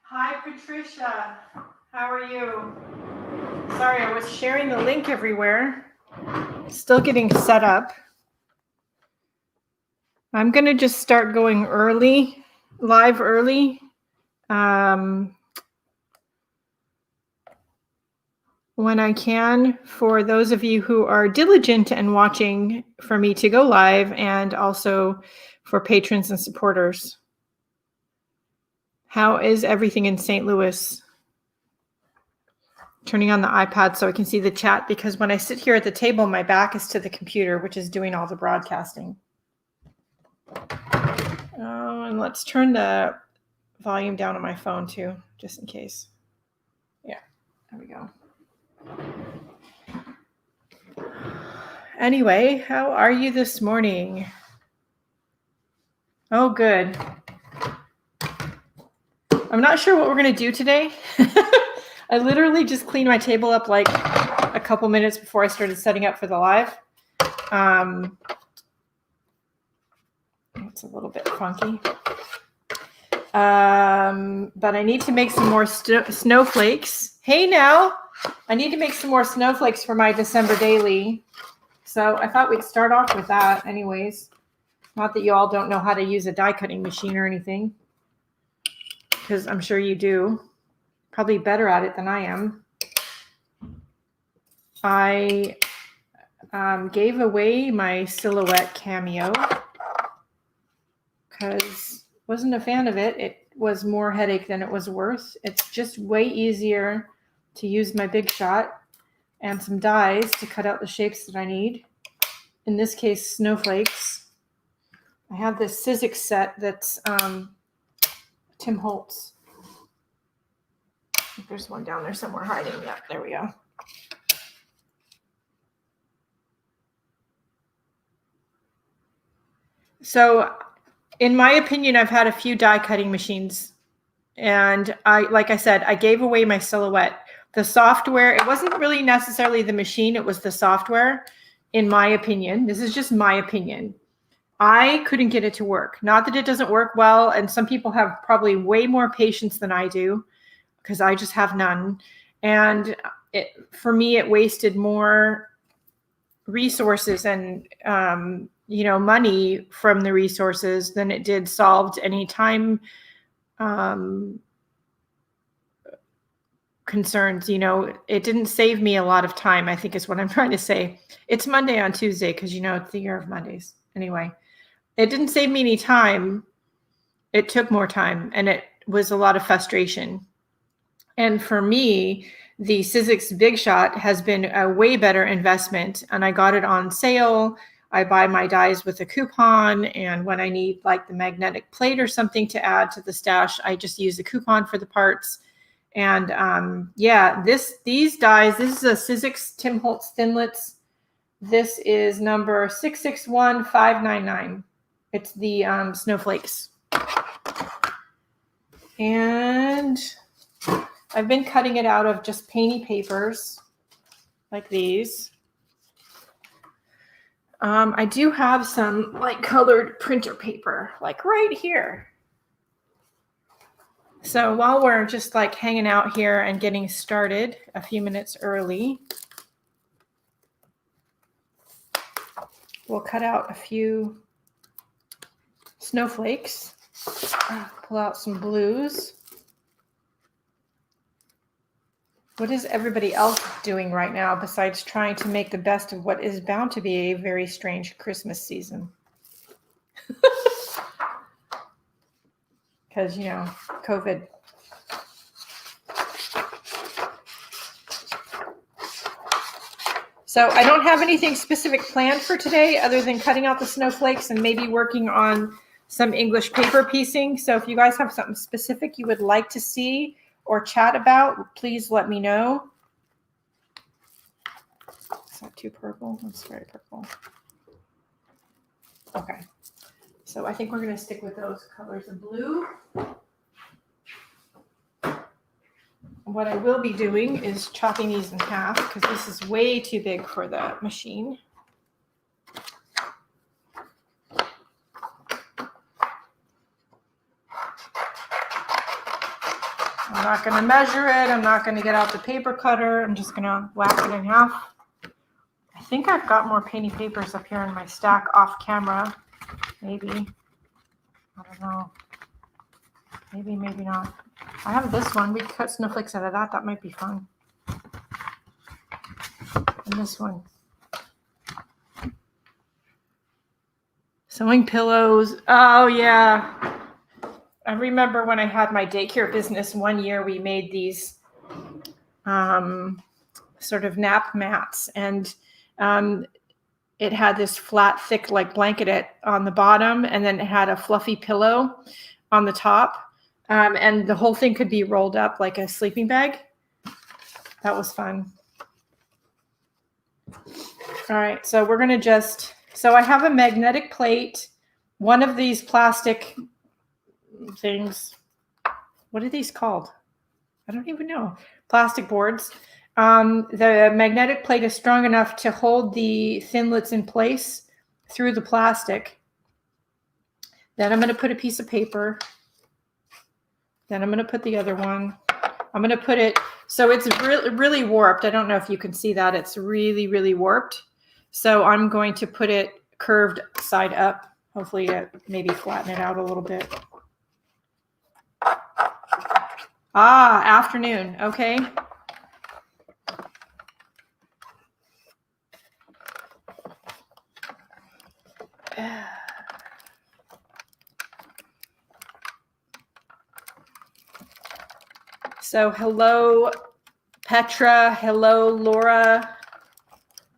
Hi, Patricia. How are you? Sorry, I was sharing the link everywhere. Still getting set up. I'm going to just start going early, live early. When I can, for those of you who are diligent and watching for me to go live, and also for patrons and supporters. How is everything in St. Louis? Turning on the iPad so I can see the chat, because when I sit here at the table, my back is to the computer, which is doing all the broadcasting. And let's turn the volume down on my phone too, just in case. Yeah, there we go. Anyway, how are you this morning? Oh, good. I'm not sure what we're going to do today. I literally just cleaned my table up like a couple minutes before I started setting up for the live. It's a little bit funky. But I need to make some more snowflakes. Hey, now, I need to make some more snowflakes for my December daily. So I thought we'd start off with that anyways. Not that you all don't know how to use a die cutting machine or anything, because I'm sure you do. Probably better at it than I am. I gave away my Silhouette Cameo because wasn't a fan of it. It was more headache than it was worth. It's just way easier to use my Big Shot and some dies to cut out the shapes that I need. In this case, snowflakes. I have this Sizzix set that's Tim Holtz. There's one down there somewhere hiding. Yeah, there we go. So, in my opinion, I've had a few die cutting machines, and like I said, I gave away my Silhouette. The software, it wasn't really necessarily the machine, it was the software, in my opinion. This is just my opinion. I couldn't get it to work. Not that it doesn't work well, and some people have probably way more patience than I do, because I just have none. And for me, it wasted more resources and money from the resources than it did solved any time concerns. It didn't save me a lot of time, I think is what I'm trying to say. It's Monday on Tuesday because it's the year of Mondays. Anyway, it didn't save me any time. It took more time, and it was a lot of frustration. And for me, the Sizzix Big Shot has been a way better investment, and I got it on sale. I buy my dies with a coupon, and when I need like the magnetic plate or something to add to the stash, I just use the coupon for the parts. And these dies, this is a Sizzix Tim Holtz Thinlits. This is number 661599. It's the snowflakes. And I've been cutting it out of just painty papers like these. I do have some like colored printer paper, like right here. So while we're just like hanging out here and getting started a few minutes early, we'll cut out a few snowflakes, pull out some blues. What is everybody else doing right now besides trying to make the best of what is bound to be a very strange Christmas season? Because, COVID. So I don't have anything specific planned for today other than cutting out the snowflakes and maybe working on some English paper piecing. So if you guys have something specific you would like to see or chat about, please let me know. Is that too purple? That's very purple. Okay. So I think we're going to stick with those colors of blue. What I will be doing is chopping these in half because this is way too big for the machine. I'm not going to measure it. I'm not going to get out the paper cutter. I'm just going to whack it in half. I think I've got more painty papers up here in my stack off camera. Maybe. I don't know. Maybe, maybe not. I have this one. We could cut snowflakes out of that. That might be fun. And this one. Sewing pillows. Oh, yeah. I remember when I had my daycare business one year, we made these sort of nap mats, and it had this flat, thick, like blanket on the bottom, and then it had a fluffy pillow on the top, and the whole thing could be rolled up like a sleeping bag. That was fun. All right, so we're going to so I have a magnetic plate, one of these plastic things. What are these called? I don't even know. Plastic boards. The magnetic plate is strong enough to hold the thinlits in place through the plastic. Then I'm going to put a piece of paper. Then I'm going to put the other one. I'm going to put it, so it's really warped. I don't know if you can see that. It's really, really warped. So I'm going to put it curved side up, hopefully to maybe flatten it out a little bit. Ah, afternoon. Okay. So hello, Petra. Hello, Laura.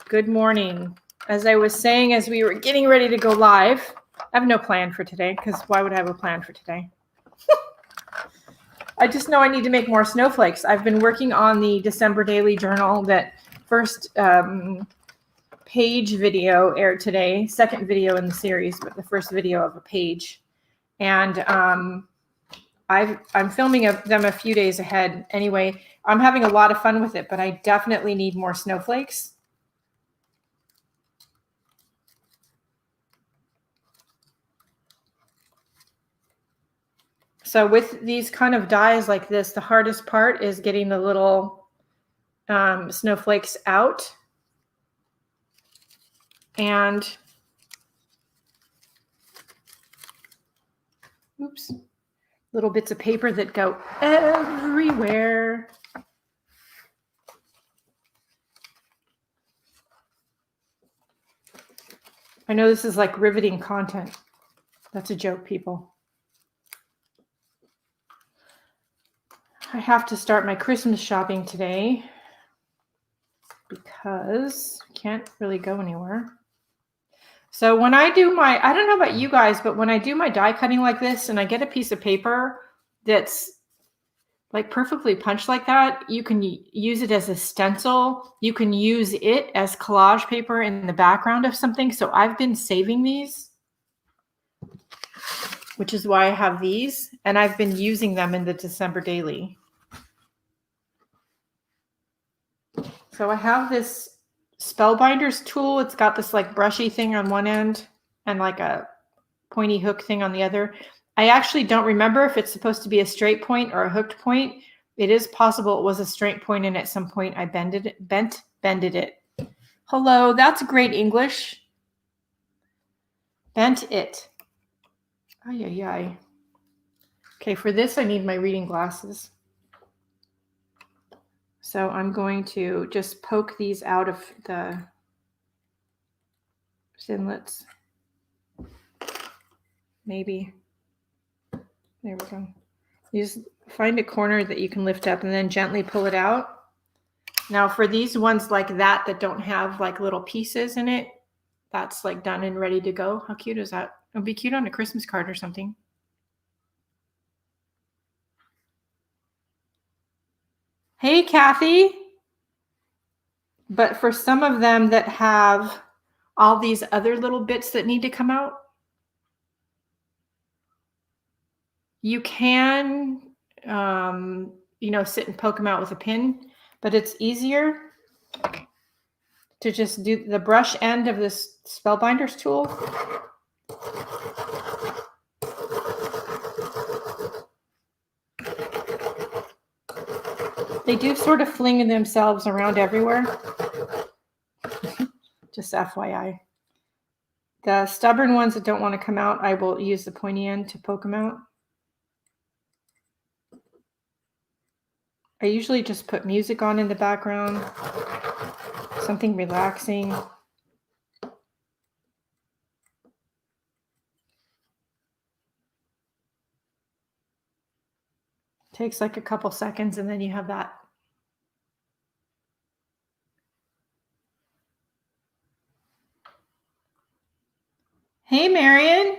Good morning. As I was saying, as we were getting ready to go live, I have no plan for today, because why would I have a plan for today? I just know I need to make more snowflakes. I've been working on the December Daily Journal. That first page video aired today, second video in the series, but the first video of a page. And I'm filming them a few days ahead. Anyway, I'm having a lot of fun with it, but I definitely need more snowflakes. So with these kind of dies like this, the hardest part is getting the little snowflakes out. And oops, little bits of paper that go everywhere. I know this is like riveting content. That's a joke, people. I have to start my Christmas shopping today because I can't really go anywhere. So when I do my, I don't know about you guys, but when I do my die cutting like this and I get a piece of paper that's like perfectly punched like that, you can use it as a stencil. You can use it as collage paper in the background of something. So I've been saving these, which is why I have these, and I've been using them in the December Daily. So I have this Spellbinders tool. It's got this like brushy thing on one end and like a pointy hook thing on the other. I actually don't remember if it's supposed to be a straight point or a hooked point. It is possible it was a straight point, and at some point I bended it. Hello, that's great English. Bent it. Ay, ay, ay. Okay, for this I need my reading glasses. So I'm going to just poke these out of the thinlits. Maybe. There we go. You just find a corner that you can lift up and then gently pull it out. Now for these ones like that don't have like little pieces in it, that's like done and ready to go. How cute is that? It would be cute on a Christmas card or something. Hey, Kathy. But for some of them that have all these other little bits that need to come out, you can, sit and poke them out with a pin, but it's easier to just do the brush end of this Spellbinders tool. They do sort of fling themselves around everywhere. Just FYI. The stubborn ones that don't want to come out, I will use the pointy end to poke them out. I usually just put music on in the background, something relaxing. Takes like a couple seconds and then you have that. Hey, Marion.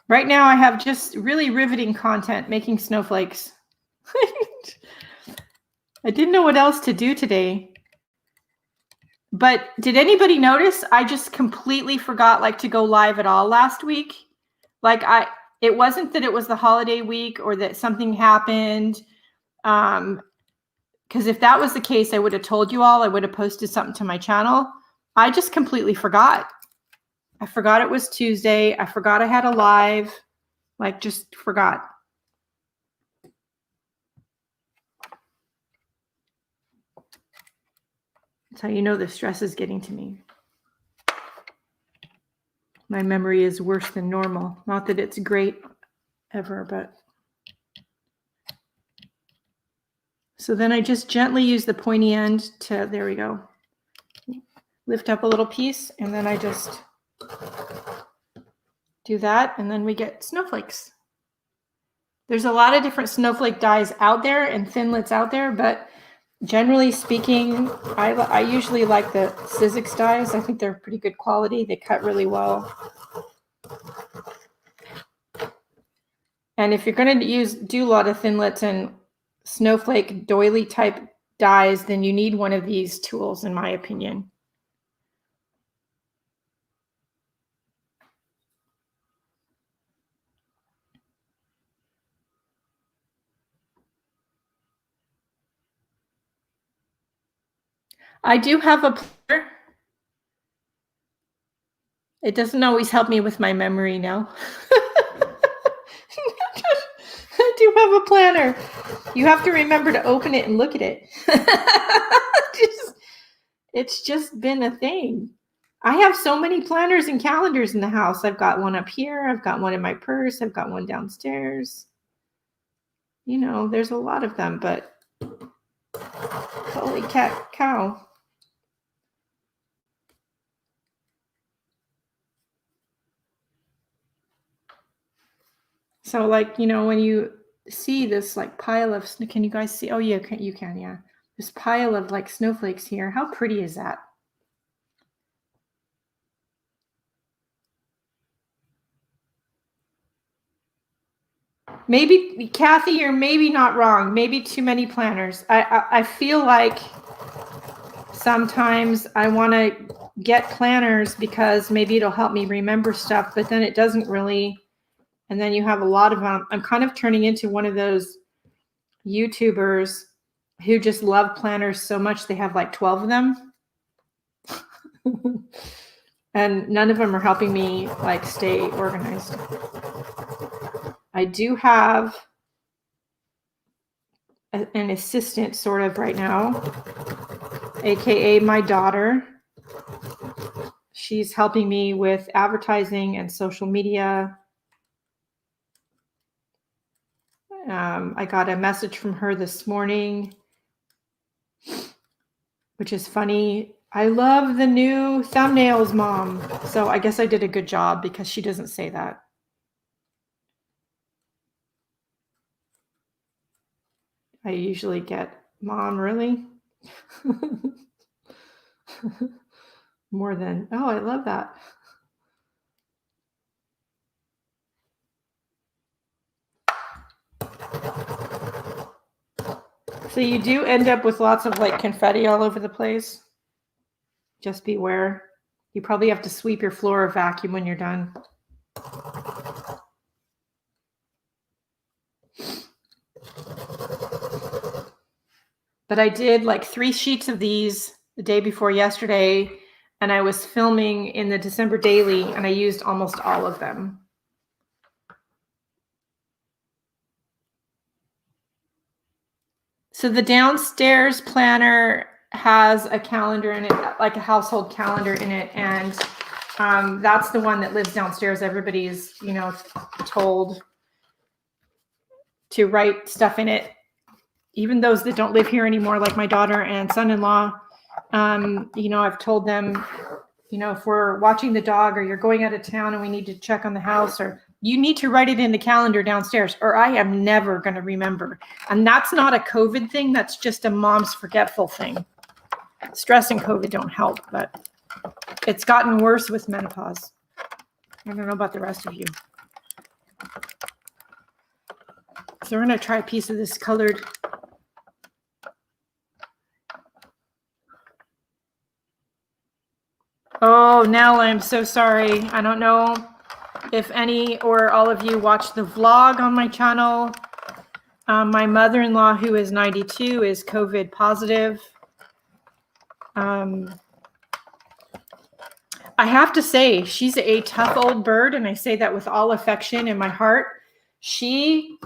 Right now I have just really riveting content making snowflakes. I didn't know what else to do today. But did anybody notice I just completely forgot like to go live at all last week? Like it wasn't that it was the holiday week or that something happened. Because if that was the case, I would have told you all. I would have posted something to my channel. I just completely forgot. I forgot it was Tuesday. I forgot I had a live. Like, just forgot. That's how you know the stress is getting to me. My memory is worse than normal. Not that it's great ever, but. So then I just gently use the pointy end to, there we go, lift up a little piece, and then I just do that, and then we get snowflakes. There's a lot of different snowflake dyes out there and Thinlits out there, but generally speaking, I usually like the Sizzix dyes. I think they're pretty good quality. They cut really well. And if you're going to do a lot of Thinlits and snowflake doily type dyes, then you need one of these tools, in my opinion. I do have a planner. It doesn't always help me with my memory now. I do have a planner. You have to remember to open it and look at it. It's just been a thing. I have so many planners and calendars in the house. I've got one up here. I've got one in my purse. I've got one downstairs. You know, there's a lot of them, but holy cow. So like, you know, when you see this like pile of, can you guys see? Oh, yeah, you can, yeah. This pile of like snowflakes here. How pretty is that? Maybe, Kathy, you're maybe not wrong. Maybe too many planners. I feel like sometimes I want to get planners because maybe it'll help me remember stuff, but then it doesn't really. And then you have a lot of them. I'm kind of turning into one of those YouTubers who just love planners so much they have like 12 of them. And none of them are helping me like stay organized. I do have an assistant sort of right now, aka my daughter. She's helping me with advertising and social media. I got a message from her this morning, which is funny. I love the new thumbnails, Mom. So I guess I did a good job because she doesn't say that. I usually get, Mom, really? More than, oh, I love that. So you do end up with lots of like confetti all over the place. Just beware. You probably have to sweep your floor or vacuum when you're done. But I did like 3 sheets of these the day before yesterday, and I was filming in the December daily, and I used almost all of them. So the downstairs planner has a calendar in it, like a household calendar in it. And that's the one that lives downstairs. Everybody's, told to write stuff in it. Even those that don't live here anymore, like my daughter and son-in-law, I've told them, if we're watching the dog or you're going out of town and we need to check on the house, or you need to write it in the calendar downstairs, or I am never going to remember. And that's not a COVID thing. That's just a mom's forgetful thing. Stress and COVID don't help, but it's gotten worse with menopause. I don't know about the rest of you. So we're going to try a piece of this colored. Oh, Nell, I'm so sorry. I don't know if any or all of you watched the vlog on my channel. My mother-in-law, who is 92, is COVID positive. I have to say, she's a tough old bird, and I say that with all affection in my heart. She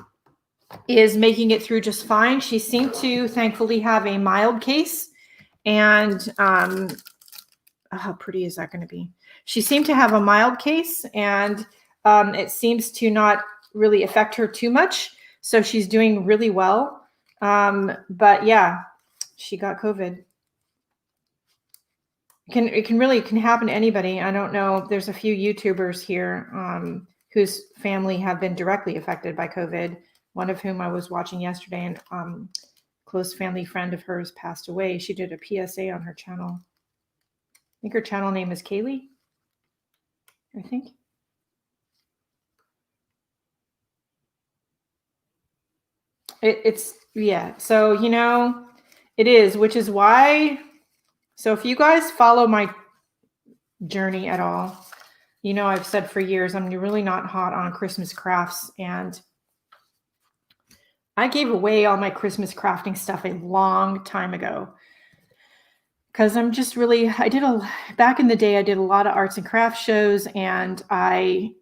is making it through just fine. She seemed to, thankfully, have a mild case, and how pretty is that going to be? She seemed to have a mild case, and it seems to not really affect her too much. So she's doing really well. But yeah, she got COVID. It can happen to anybody. I don't know. There's a few YouTubers here whose family have been directly affected by COVID. One of whom I was watching yesterday, and close family friend of hers passed away. She did a PSA on her channel. I think her channel name is Kaylee, I think. It's yeah. So, it is, which is why. So if you guys follow my journey at all, I've said for years, I'm really not hot on Christmas crafts. And I gave away all my Christmas crafting stuff a long time ago. Because I'm just really, back in the day, I did a lot of arts and crafts shows, and I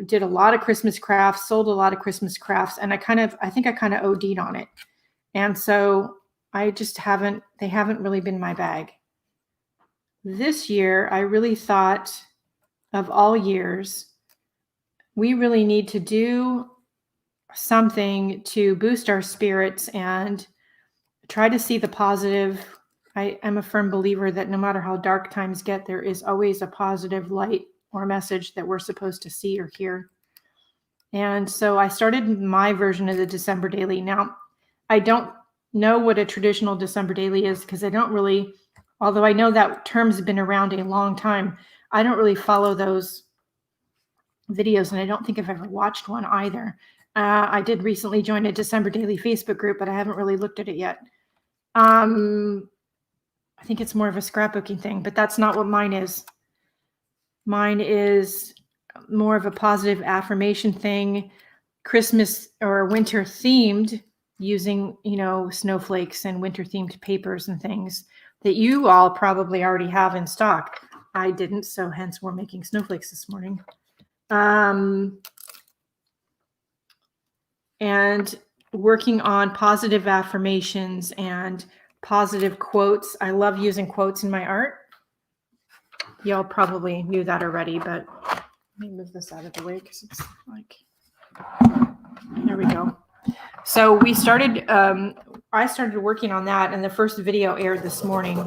did a lot of Christmas crafts, sold a lot of Christmas crafts, and I think I kind of OD'd on it. And so they haven't really been my bag. This year, I really thought, of all years, we really need to do something to boost our spirits and try to see the positive. I am a firm believer that no matter how dark times get, there is always a positive light or message that we're supposed to see or hear. And so I started my version of the December Daily. Now, I don't know what a traditional December Daily is, because I don't really, although I know that term's been around a long time, I don't really follow those videos, and I don't think I've ever watched one either. I did recently join a December Daily Facebook group, but I haven't really looked at it yet. I think it's more of a scrapbooking thing, but that's not what mine is. Mine is more of a positive affirmation thing, Christmas or winter themed, using, snowflakes and winter themed papers and things that you all probably already have in stock. I didn't, so hence we're making snowflakes this morning. And working on positive affirmations and positive quotes. I love using quotes in my art. Y'all probably knew that already, but let me move this out of the way because it's like, there we go. So we started, I started working on that, and the first video aired this morning.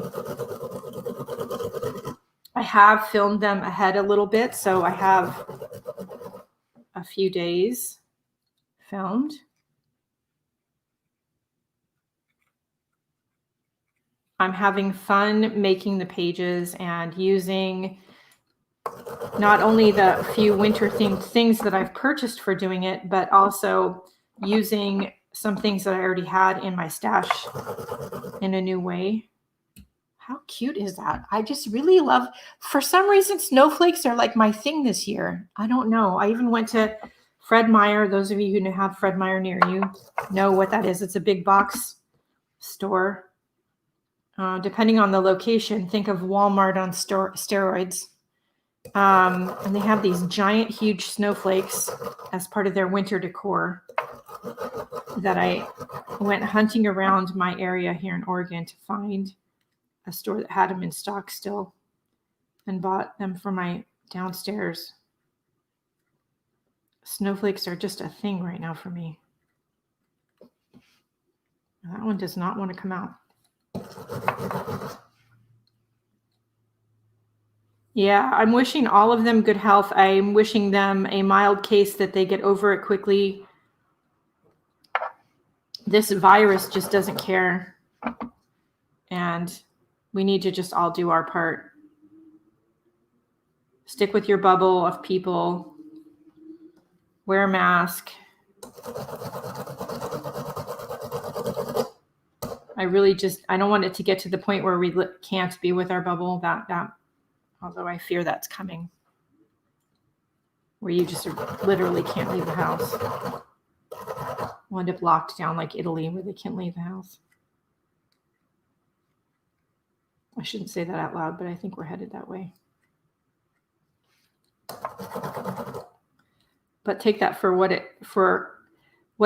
I have filmed them ahead a little bit, so I have a few days filmed. I'm having fun making the pages and using not only the few winter themed things that I've purchased for doing it, but also using some things that I already had in my stash in a new way. How cute is that? I just really love, for some reason, snowflakes are like my thing this year. I don't know. I even went to Fred Meyer. Those of you who have Fred Meyer near you know what that is. It's a big box store. Depending on the location, think of Walmart on steroids. And they have these giant, huge snowflakes as part of their winter decor that I went hunting around my area here in Oregon to find a store that had them in stock still and bought them for my downstairs. Snowflakes are just a thing right now for me. That one does not want to come out. Yeah, I'm wishing all of them good health. I'm wishing them a mild case that they get over it quickly. This virus just doesn't care. And we need to just all do our part. Stick with your bubble of people. Wear a mask. I don't want it to get to the point where we can't be with our bubble. Although I fear that's coming. Where you just literally can't leave the house. We'll end up locked down like Italy where they can't leave the house. I shouldn't say that out loud, but I think we're headed that way. But take that for what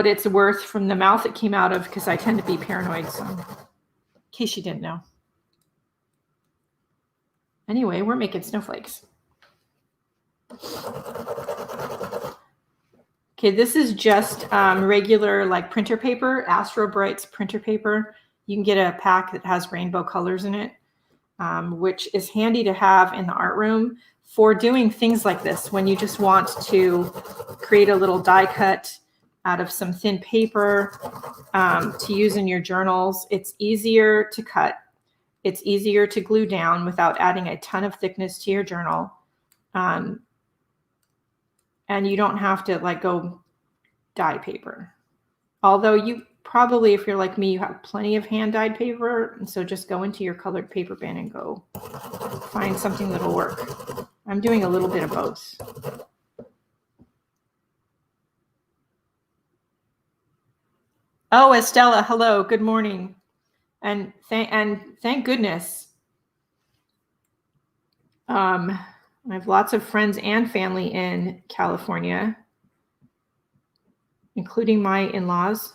it's worth from the mouth it came out of, because I tend to be paranoid. So, in case you didn't know. Anyway, we're making snowflakes. Okay, this is just regular like printer paper, Astro Brights printer paper. You can get a pack that has rainbow colors in it, which is handy to have in the art room for doing things like this. When you just want to create a little die cut out of some thin paper to use in your journals, it's easier to cut. It's easier to glue down without adding a ton of thickness to your journal. And you don't have to like go dye paper. Although you probably, if you're like me, you have plenty of hand dyed paper. And so just go into your colored paper bin and go find something that'll work. I'm doing a little bit of both. Oh, Estella, hello, good morning. And thank goodness. I have lots of friends and family in California, including my in-laws.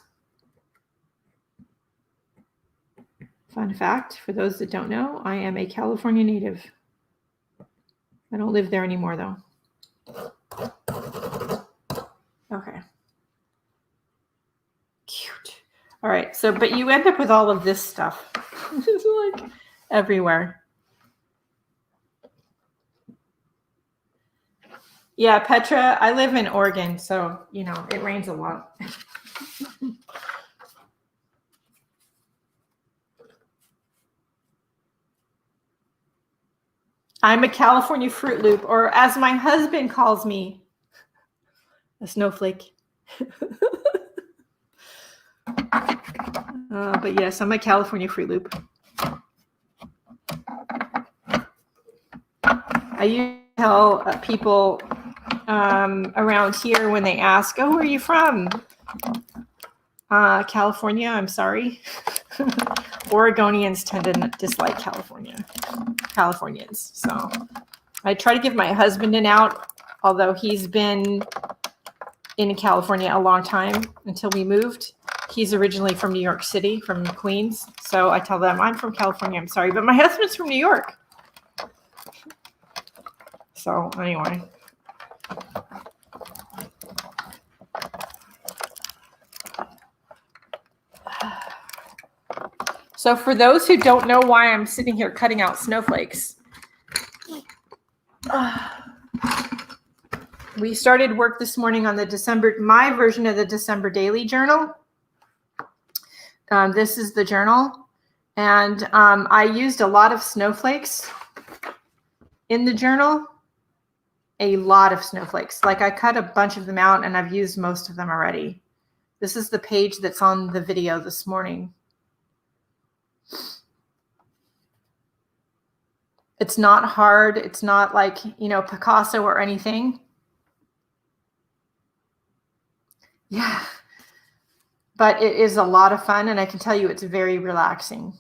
Fun fact, for those that don't know, I am a California native. I don't live there anymore, though. Okay. Cute. All right, so, but you end up with all of this stuff. It's like everywhere. Yeah, Petra, I live in Oregon, so, you know, it rains a lot. I'm a California Fruit Loop, or as my husband calls me, a snowflake. But yes, I'm a California Fruit Loop. I used to tell people around here when they ask, "Oh, where are you from?" California, I'm sorry. Oregonians tend to dislike Californians. So I try to give my husband an out, although he's been in California a long time until we moved. He's originally from New York City, from Queens. So I tell them, I'm from California, I'm sorry, but my husband's from New York. So anyway. So for those who don't know why I'm sitting here cutting out snowflakes, we started work this morning on my version of the December Daily Journal. This is the journal. And I used a lot of snowflakes in the journal. A lot of snowflakes. Like I cut a bunch of them out and I've used most of them already. This is the page that's on the video this morning. It's not hard. It's not like, you know, Picasso or anything. Yeah. But it is a lot of fun, and I can tell you it's very relaxing.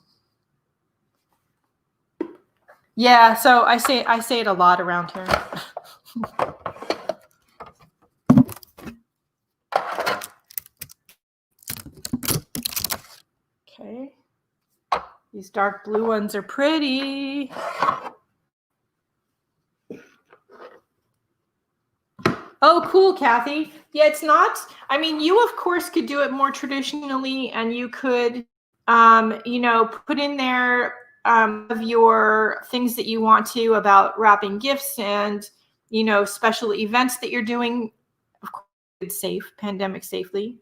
Yeah, so I say it a lot around here. These dark blue ones are pretty. Oh, cool, Kathy. Yeah, it's not, I mean, you of course could do it more traditionally, and you could, put in there of your things that you want to about wrapping gifts and, special events that you're doing. Of course, it's safe, pandemic safely.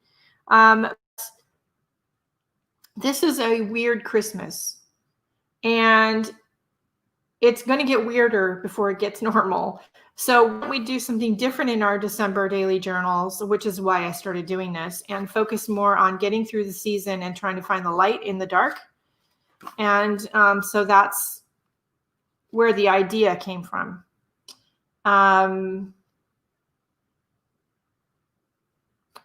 This is a weird Christmas, and it's going to get weirder before it gets normal. So we do something different in our December daily journals, which is why I started doing this, and focus more on getting through the season and trying to find the light in the dark. And so that's where the idea came from. And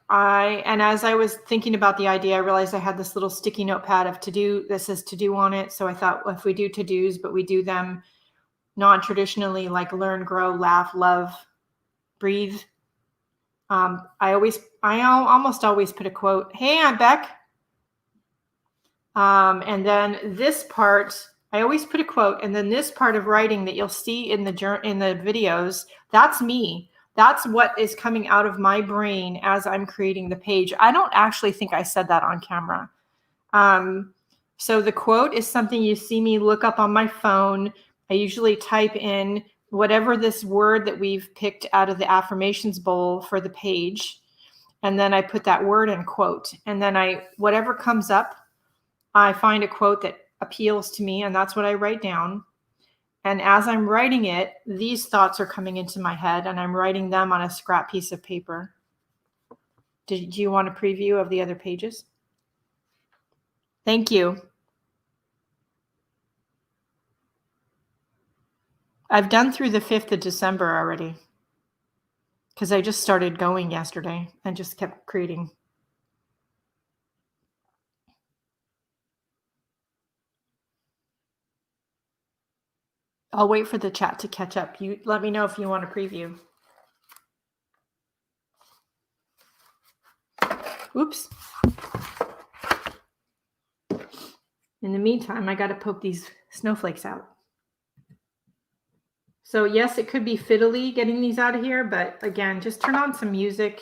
as I was thinking about the idea, I realized I had this little sticky notepad of to-do. This says to-do on it. So I thought, well, if we do to-dos, but we do them non-traditionally, like learn, grow, laugh, love, breathe. I almost always put a quote. Hey, I'm Beck. And then this part, I always put a quote. And then this part of writing that you'll see in the videos, that's me. That's what is coming out of my brain as I'm creating the page. I don't actually think I said that on camera. So the quote is something you see me look up on my phone. I usually type in whatever this word that we've picked out of the affirmations bowl for the page. And then I put that word in quote. And then whatever comes up, I find a quote that appeals to me, and that's what I write down. And as I'm writing it, these thoughts are coming into my head, and I'm writing them on a scrap piece of paper. Do you want a preview of the other pages? Thank you. I've done through the 5th of December already, because I just started going yesterday and just kept creating. I'll wait for the chat to catch up. You let me know if you want a preview. Oops. In the meantime, I got to poke these snowflakes out. So yes, it could be fiddly getting these out of here, but again, just turn on some music.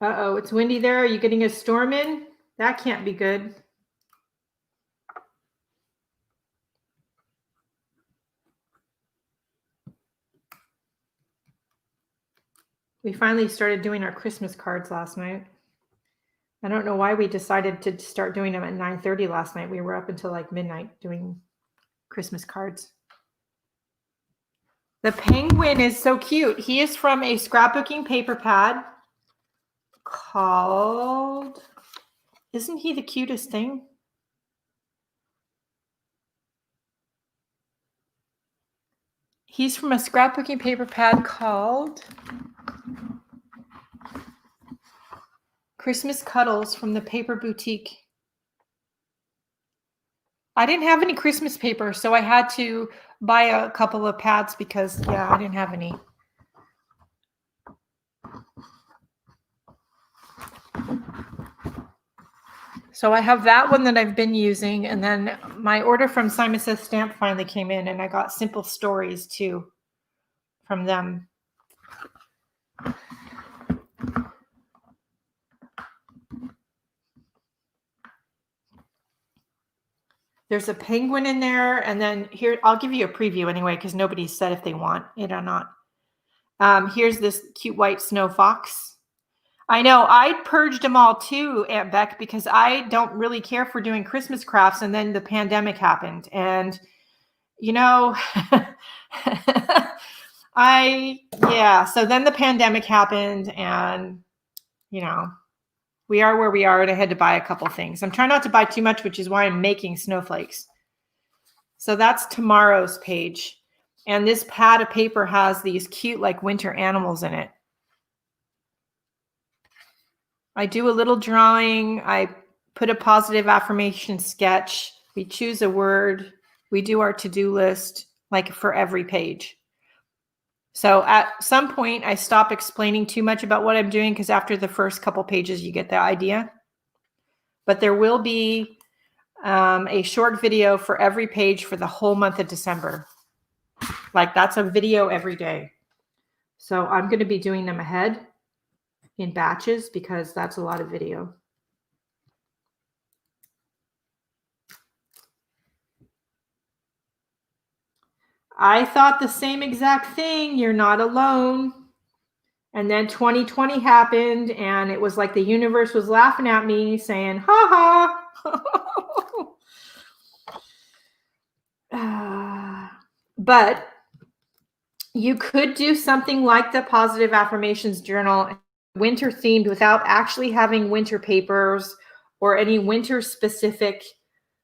Uh-oh, it's windy there. Are you getting a storm in? That can't be good. We finally started doing our Christmas cards last night. I don't know why we decided to start doing them at 9:30 last night. We were up until like midnight doing Christmas cards. The penguin is so cute. He is from a scrapbooking paper pad called, isn't he the cutest thing? He's from a scrapbooking paper pad called Christmas Cuddles from the Paper Boutique. I didn't have any Christmas paper, so I had to buy a couple of pads because, yeah, I didn't have any. So I have that one that I've been using, and then my order from Simon Says Stamp finally came in, and I got Simple Stories too from them. There's a penguin in there, and then here, I'll give you a preview anyway, because nobody said if they want it or not. Here's this cute white snow fox. I know, I purged them all too, Aunt Beck, because I don't really care for doing Christmas crafts, and then the pandemic happened. And, so then the pandemic happened, and, we are where we are, and I had to buy a couple things. I'm trying not to buy too much, which is why I'm making snowflakes. So that's tomorrow's page. And this pad of paper has these cute, like, winter animals in it. I do a little drawing. I put a positive affirmation sketch. We choose a word. We do our to-do list, like, for every page. So at some point, I stop explaining too much about what I'm doing because after the first couple pages, you get the idea. But there will be a short video for every page for the whole month of December. Like that's a video every day. So I'm going to be doing them ahead in batches because that's a lot of video. I thought the same exact thing. You're not alone. And then 2020 happened and it was like the universe was laughing at me saying, ha ha. But you could do something like the Positive Affirmations Journal, winter themed, without actually having winter papers or any winter specific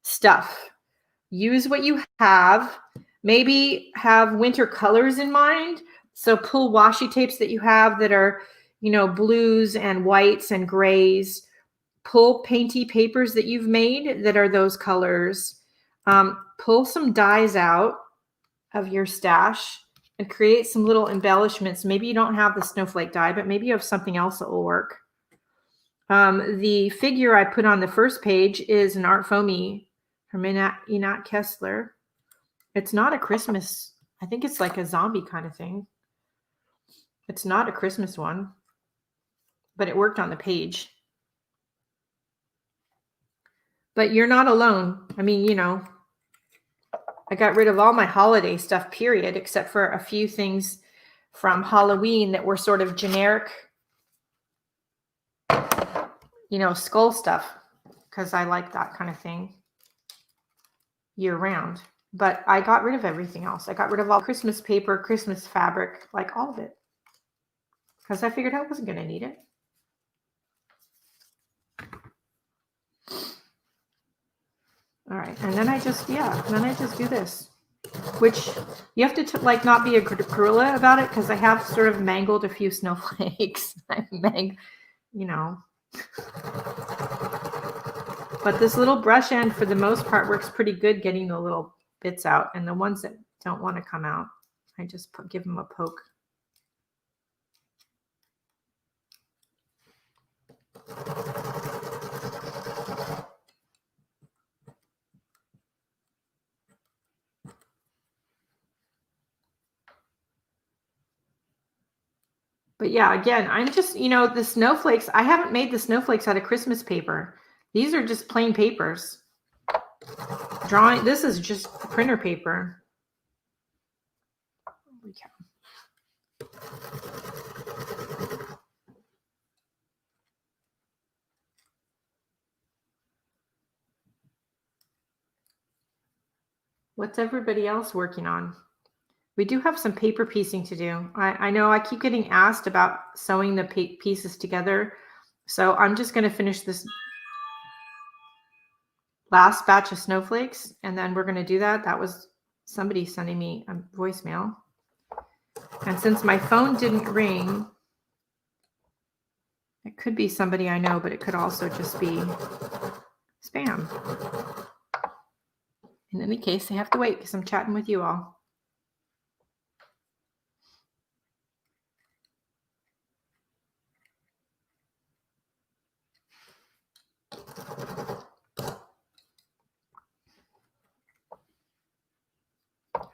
stuff. Use what you have. Maybe have winter colors in mind. So pull washi tapes that you have that are, you know, blues and whites and grays. Pull painty papers that you've made that are those colors. Pull some dies out of your stash and create some little embellishments. Maybe you don't have the snowflake die, but maybe you have something else that will work. The figure I put on the first page is an Art Foamy from Inat Kessler. It's not a Christmas. I think it's like a zombie kind of thing. It's not a Christmas one, but it worked on the page. But you're not alone. I mean, you know, I got rid of all my holiday stuff, period, except for a few things from Halloween that were sort of generic, you know, skull stuff, because I like that kind of thing year round. But I got rid of everything else. I got rid of all Christmas paper, Christmas fabric, like all of it, because I figured I wasn't going to need it. All right, and then I just do this, which you have to like not be a gorilla about it, because I have sort of mangled a few snowflakes. You know. But this little brush end, for the most part, works pretty good getting the little bits out, and the ones that don't want to come out, I just give them a poke. But yeah, again, I'm just, you know, the snowflakes, I haven't made the snowflakes out of Christmas paper. These are just plain papers. Drawing, this is just printer paper. Holy cow. What's everybody else working on? We do have some paper piecing to do. I know I keep getting asked about sewing the pieces together. So I'm just going to finish this last batch of snowflakes, and then we're going to do that. That was somebody sending me a voicemail. And since my phone didn't ring, it could be somebody I know, but it could also just be spam. In any case, I have to wait because I'm chatting with you all.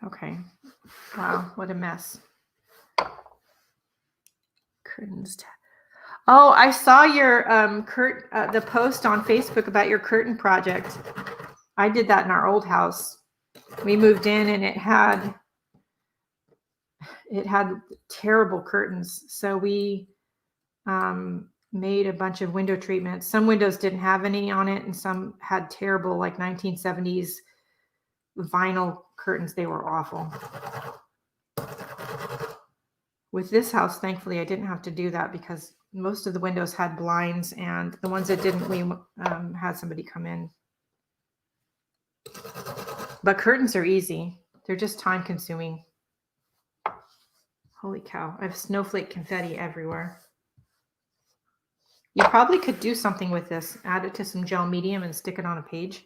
Okay. Wow, what a mess. Curtains. Oh, I saw your the post on Facebook about your curtain project. I did that in our old house. We moved in and it had terrible curtains. So we made a bunch of window treatments. Some windows didn't have any on it, and some had terrible, like 1970s vinyl curtains. They were awful. With this house, thankfully, I didn't have to do that because most of the windows had blinds, and the ones that didn't, we had somebody come in. But curtains are easy. They're just time consuming. Holy cow. I have snowflake confetti everywhere. You probably could do something with this. Add it to some gel medium and stick it on a page.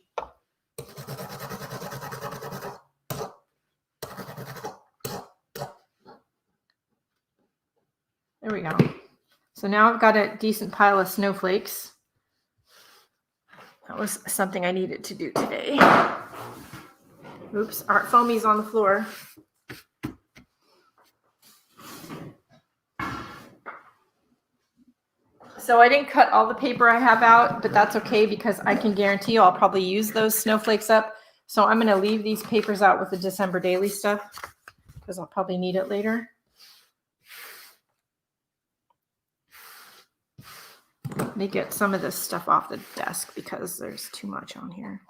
we go. So now I've got a decent pile of snowflakes. That was something I needed to do today. Oops, Art Foamy's on the floor. So I didn't cut all the paper I have out, but that's okay because I can guarantee you I'll probably use those snowflakes up. So I'm going to leave these papers out with the December daily stuff because I'll probably need it later. Let me get some of this stuff off the desk because there's too much on here.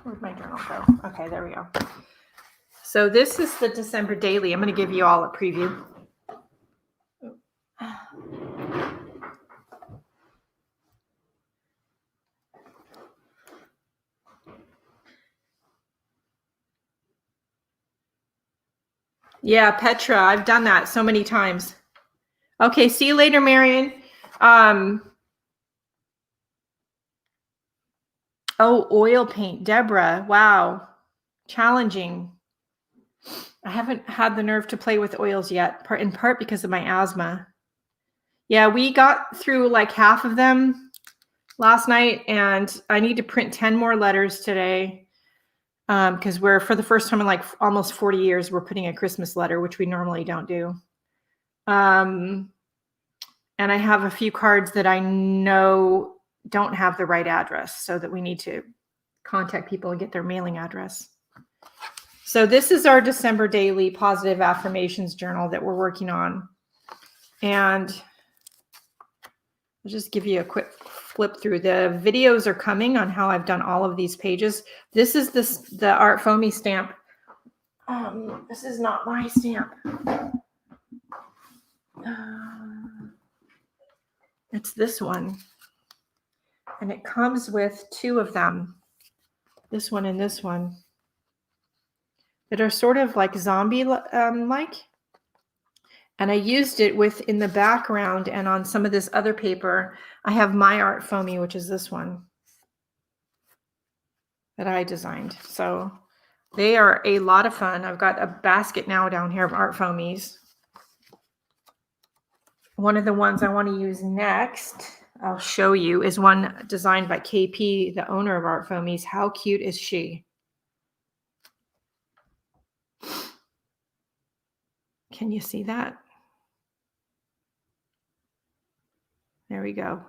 Where'd my journal go? Okay, there we go. So this is the December daily. I'm going to give you all a preview. Yeah, Petra, I've done that so many times. Okay, see you later, Marion. Oh, oil paint, Deborah. Wow, challenging. I haven't had the nerve to play with oils yet, in part because of my asthma. Yeah, we got through like half of them last night, and I need to print 10 more letters today because we're, for the first time in like almost 40 years, we're putting a Christmas letter, which we normally don't do. And I have a few cards that I know don't have the right address, so that we need to contact people and get their mailing address. So this is our December daily positive affirmations journal that we're working on. And I'll just give you a quick flip through. The videos are coming on how I've done all of these pages. This is the Art Foamy stamp. This is not my stamp. It's this one. And it comes with two of them, this one and this one, that are sort of like zombie like. And I used it in the background, and on some of this other paper, I have my Art Foamy, which is this one that I designed. So they are a lot of fun. I've got a basket now down here of Art Foamies. One of the ones I want to use next, I'll show you, is one designed by KP, the owner of Art Foamies. How cute is she? Can you see that? There we go.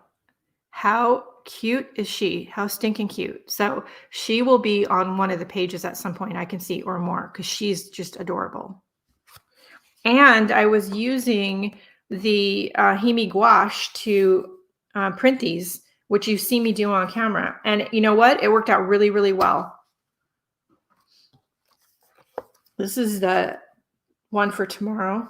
How cute is she? How stinking cute. So she will be on one of the pages at some point, I can see, or more, because she's just adorable. And I was using the Himi gouache to print these, which you see me do on camera. And you know what? It worked out really, really well. This is the one for tomorrow.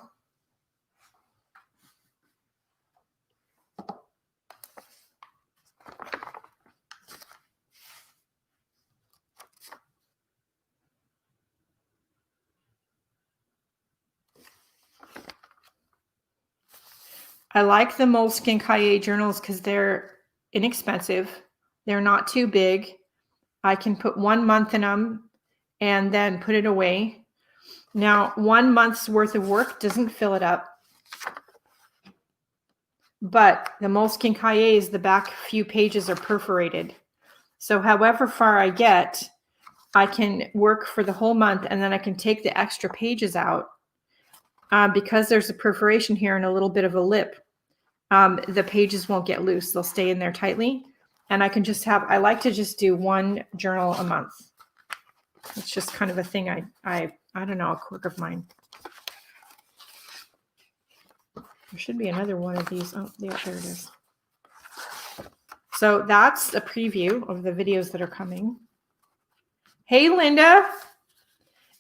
I like the Moleskine Cahiers journals because they're inexpensive. They're not too big. I can put 1 month in them and then put it away. Now, 1 month's worth of work doesn't fill it up. But the Moleskine Cahiers, the back few pages are perforated. So however far I get, I can work for the whole month, and then I can take the extra pages out. Because there's a perforation here and a little bit of a lip, the pages won't get loose. They'll stay in there tightly. And I can just I like to just do one journal a month. It's just kind of a thing I don't know, a quirk of mine. There should be another one of these. Oh, yeah, there it is. So that's a preview of the videos that are coming. Hey, Linda.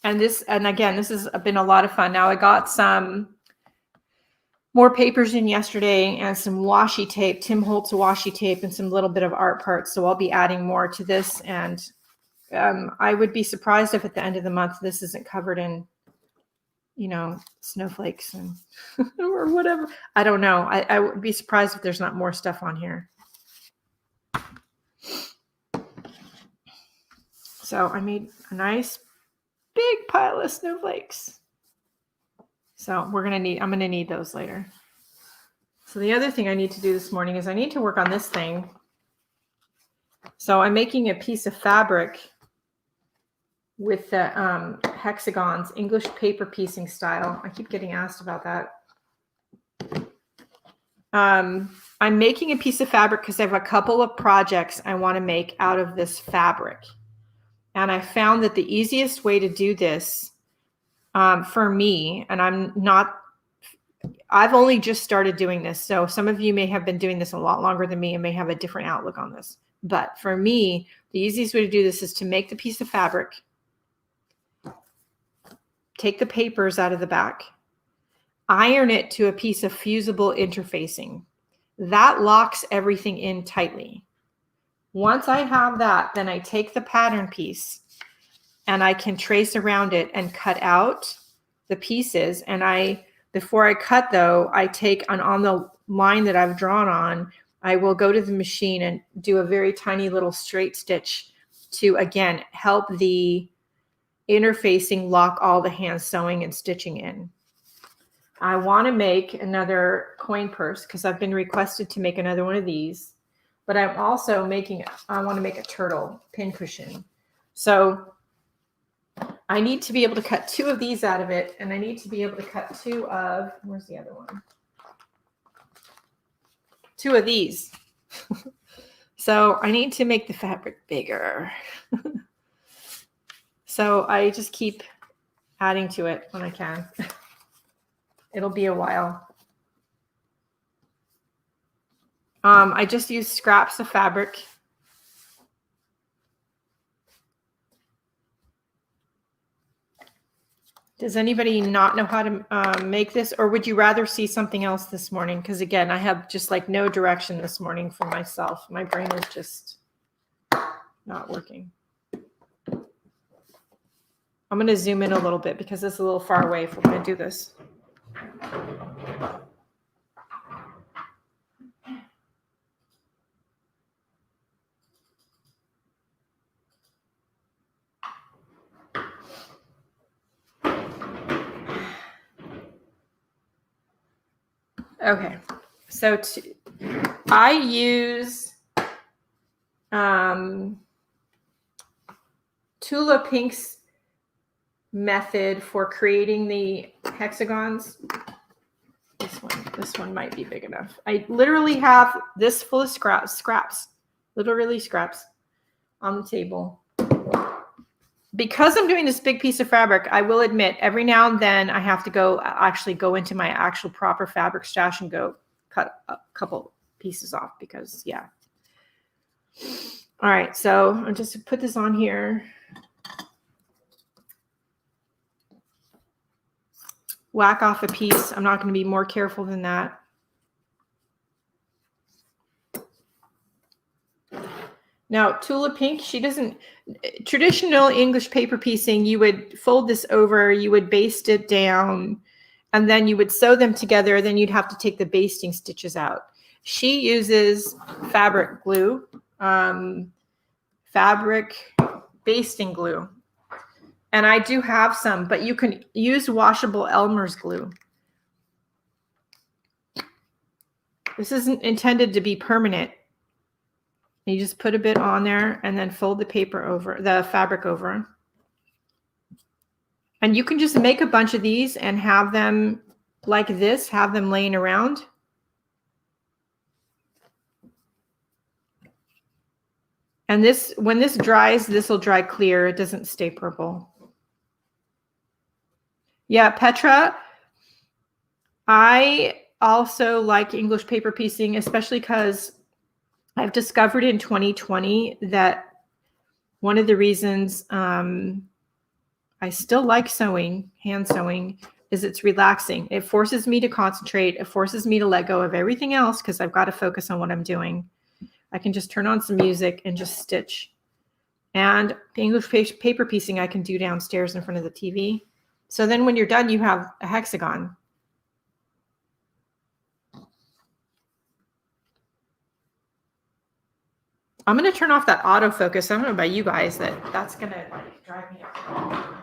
And again, this has been a lot of fun. Now I got some more papers in yesterday and some washi tape, Tim Holtz washi tape, and some little bit of art parts. So I'll be adding more to this. And I would be surprised if at the end of the month, this isn't covered in snowflakes and or whatever. I don't know. I would be surprised if there's not more stuff on here. So I made a nice big pile of snowflakes. So I'm going to need those later. So the other thing I need to do this morning is I need to work on this thing. So I'm making a piece of fabric with the hexagons, English paper piecing style. I keep getting asked about that. I'm making a piece of fabric because I have a couple of projects I want to make out of this fabric. And I found that the easiest way to do this for me, and I've only just started doing this. So some of you may have been doing this a lot longer than me and may have a different outlook on this. But for me, the easiest way to do this is to make the piece of fabric, take the papers out of the back, iron it to a piece of fusible interfacing. That locks everything in tightly. Once I have that, then I take the pattern piece and I can trace around it and cut out the pieces. And before I cut though, I take on the line that I've drawn on, I will go to the machine and do a very tiny little straight stitch to, again, help the interfacing lock all the hand sewing and stitching in. I want to make another coin purse because I've been requested to make another one of these, but I'm also I want to make a turtle pincushion. So I need to be able to cut 2 of these out of it, and I need to be able to cut 2 of, where's the other one? 2 of these. So I need to make the fabric bigger. So I just keep adding to it when I can. It'll be a while. I just use scraps of fabric. Does anybody not know how to make this, or would you rather see something else this morning? Because again, I have just like no direction this morning for myself. My brain is just not working. I'm going to zoom in a little bit because it's a little far away if we're going to do this. Okay, so I use Tula Pink's method for creating the hexagons. This one might be big enough. I literally have this full of scraps, literally scraps on the table. Because I'm doing this big piece of fabric, I will admit every now and then I have to go into my actual proper fabric stash and go cut a couple pieces off because, yeah. All right, so I'll just put this on here. Whack off a piece. I'm not going to be more careful than that. Now, Tula Pink, she doesn't, traditional English paper piecing, you would fold this over, you would baste it down, and then you would sew them together, then you'd have to take the basting stitches out. She uses fabric glue, fabric basting glue. And I do have some, but you can use washable Elmer's glue. This isn't intended to be permanent. You just put a bit on there and then fold the fabric over. And you can just make a bunch of these and have them like this, have them laying around. And when this dries, this will dry clear. It doesn't stay purple. Yeah, Petra, I also like English paper piecing, especially because I've discovered in 2020 that one of the reasons I still like sewing, hand sewing, is it's relaxing. It forces me to concentrate. It forces me to let go of everything else because I've got to focus on what I'm doing. I can just turn on some music and just stitch. And the English paper piecing I can do downstairs in front of the TV. So then when you're done, you have a hexagon. I'm going to turn off that autofocus. I don't know about you guys, that's going to like drive me up.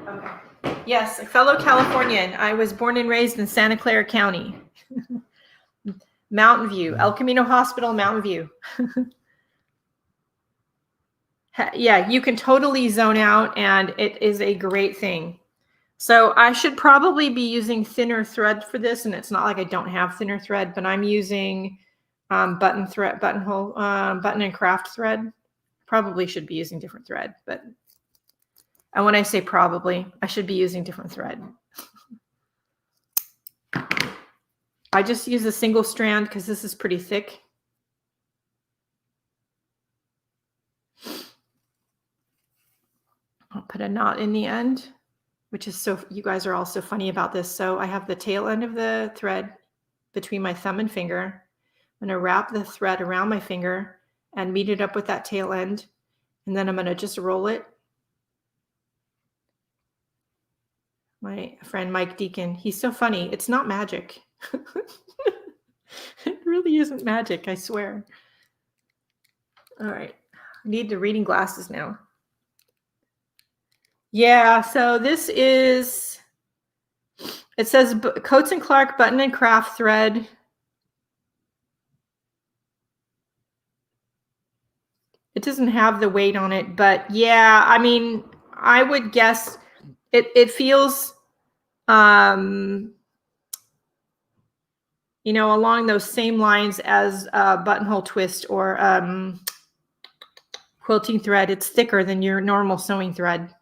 Okay. Yes, a fellow Californian. I was born and raised in Santa Clara County. Mountain View, El Camino Hospital, Mountain View. Yeah, you can totally zone out, and it is a great thing. So I should probably be using thinner thread for this, and it's not like I don't have thinner thread, but I'm using button and craft thread. Probably should be using different thread, but and when I say probably, I should be using different thread. I just use a single strand because this is pretty thick. I'll put a knot in the end, which is so, you guys are all so funny about this. So I have the tail end of the thread between my thumb and finger. I'm going to wrap the thread around my finger and meet it up with that tail end. And then I'm going to just roll it. My friend Mike Deacon, he's so funny. It's not magic. It really isn't magic, I swear. All right. I need the reading glasses now. Yeah, so this is, it says Coats and Clark button and craft thread. It doesn't have the weight on it, but yeah, I mean, I would guess it feels, you know, along those same lines as buttonhole twist or quilting thread. It's thicker than your normal sewing thread.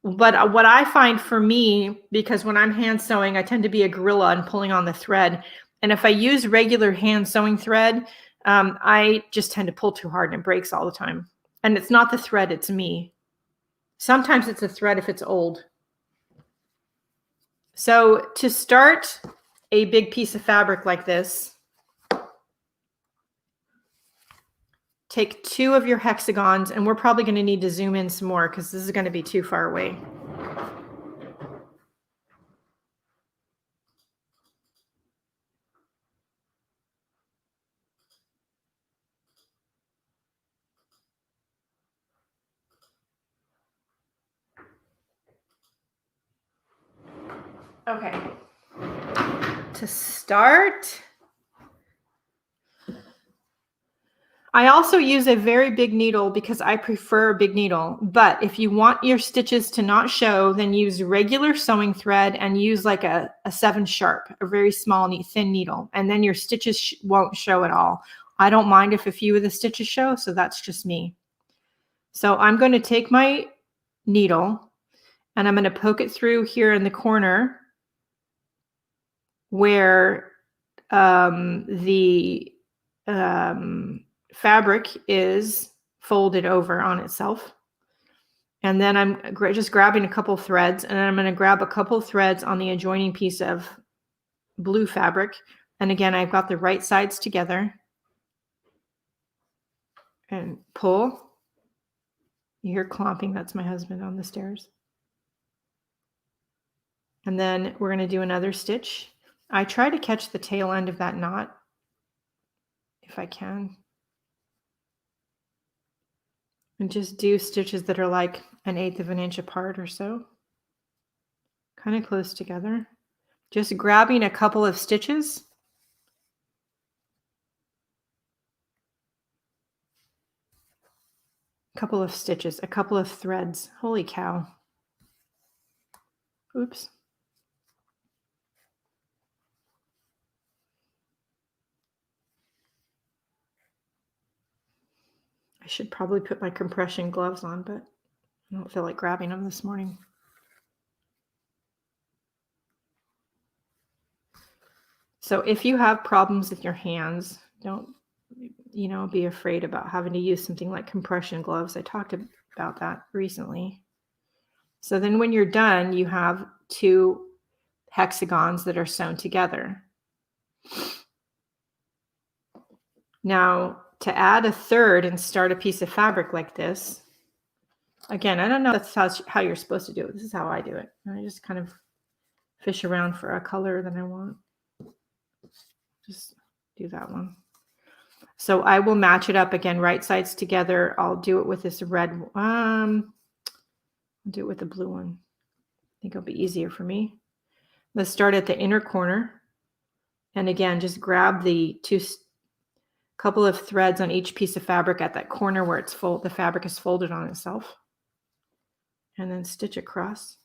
But what I find for me, because when I'm hand sewing, I tend to be a gorilla and pulling on the thread. And if I use regular hand sewing thread, I just tend to pull too hard and it breaks all the time. And it's not the thread, it's me. Sometimes it's a thread if it's old. So to start a big piece of fabric like this, take 2 of your hexagons, and we're probably going to need to zoom in some more because this is going to be too far away. Okay. To start, I also use a very big needle because I prefer a big needle. But if you want your stitches to not show, then use regular sewing thread and use like a 7 sharp, a very small, thin needle. And then your stitches won't show at all. I don't mind if a few of the stitches show, so that's just me. So I'm going to take my needle and I'm going to poke it through here in the corner where the fabric is folded over on itself. And then I'm just grabbing a couple threads, and then I'm going to grab a couple threads on the adjoining piece of blue fabric. And again, I've got the right sides together and pull. You hear clomping. That's my husband on the stairs. And then we're going to do another stitch. I try to catch the tail end of that knot if I can. And just do stitches that are like 1/8 of an inch apart or so. Kind of close together. Just grabbing a couple of stitches. A couple of stitches, a couple of threads. Holy cow. Oops. I should probably put my compression gloves on, but I don't feel like grabbing them this morning. So if you have problems with your hands, don't, you know, be afraid about having to use something like compression gloves. I talked about that recently. So then when you're done, you have 2 hexagons that are sewn together. Now, to add a third and start a piece of fabric like this, again, I don't know if that's how you're supposed to do it. This is how I do it. I just kind of fish around for a color that I want. Just do that one. So I will match it up again, right sides together. I'll do it with this red. I'll do it with the blue one. I think it'll be easier for me. Let's start at the inner corner. And again, just grab the couple of threads on each piece of fabric at that corner where it's the fabric is folded on itself. And then stitch across.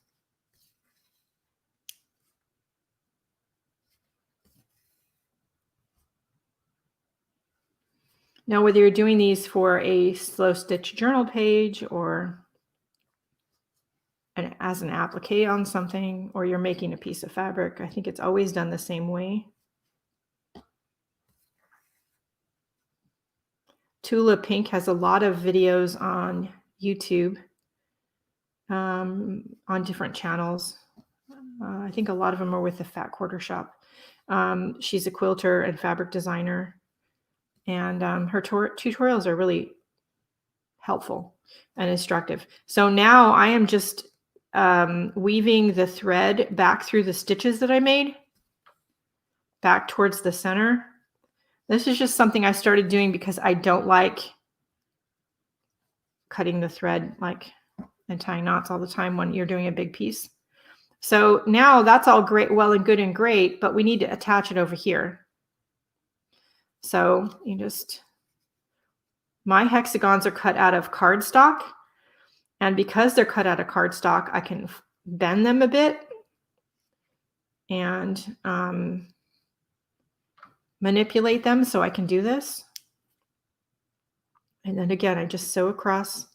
Now, whether you're doing these for a slow stitch journal page or as an applique on something, or you're making a piece of fabric, I think it's always done the same way. Tula Pink has a lot of videos on YouTube, on different channels. I think a lot of them are with the Fat Quarter Shop. She's a quilter and fabric designer, and her tutorials are really helpful and instructive. So now I am just weaving the thread back through the stitches that I made, back towards the center. This is just something I started doing because I don't like cutting the thread and tying knots all the time when you're doing a big piece. So now that's all great, well and good and great, but we need to attach it over here. So my hexagons are cut out of cardstock. And because they're cut out of cardstock, I can bend them a bit and manipulate them so I can do this. And then again, I just sew across.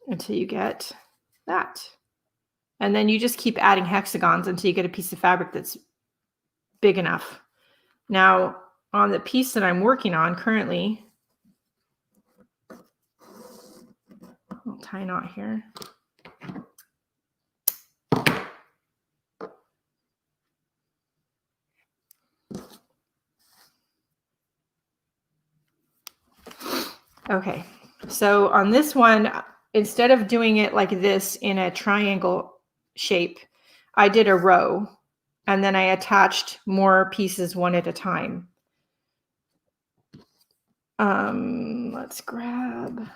Until you get that. And then you just keep adding hexagons until you get a piece of fabric that's big enough. Now, on the piece that I'm working on currently, I'll tie a knot here. Okay, so on this one, instead of doing it like this in a triangle shape, I did a row and then I attached more pieces one at a time. Let's grab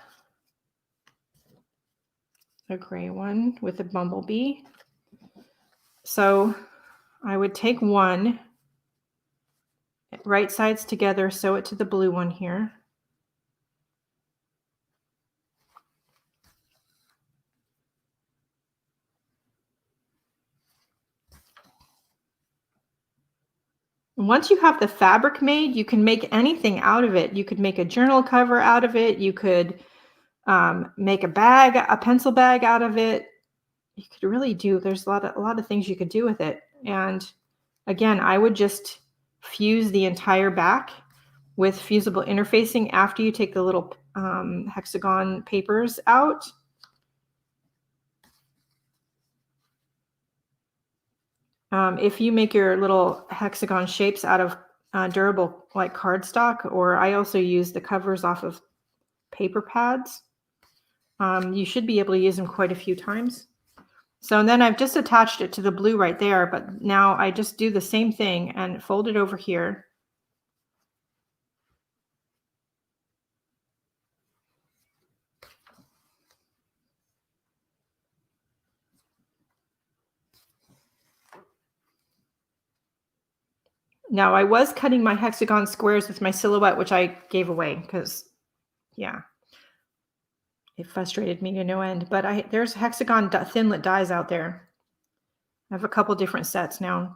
a gray one with a bumblebee. So I would take one, right sides together, sew it to the blue one here. Once you have the fabric made, you can make anything out of it. You could make a journal cover out of it. You could make a bag, a pencil bag out of it. You could really there's a lot of things you could do with it. And again, I would just fuse the entire back with fusible interfacing after you take the little hexagon papers out. If you make your little hexagon shapes out of durable like cardstock, or I also use the covers off of paper pads, you should be able to use them quite a few times. So then I've just attached it to the blue right there, but now I just do the same thing and fold it over here. Now I was cutting my hexagon squares with my silhouette, which I gave away because, yeah, it frustrated me to no end. But there's hexagon thinlet dies out there. I have a couple different sets now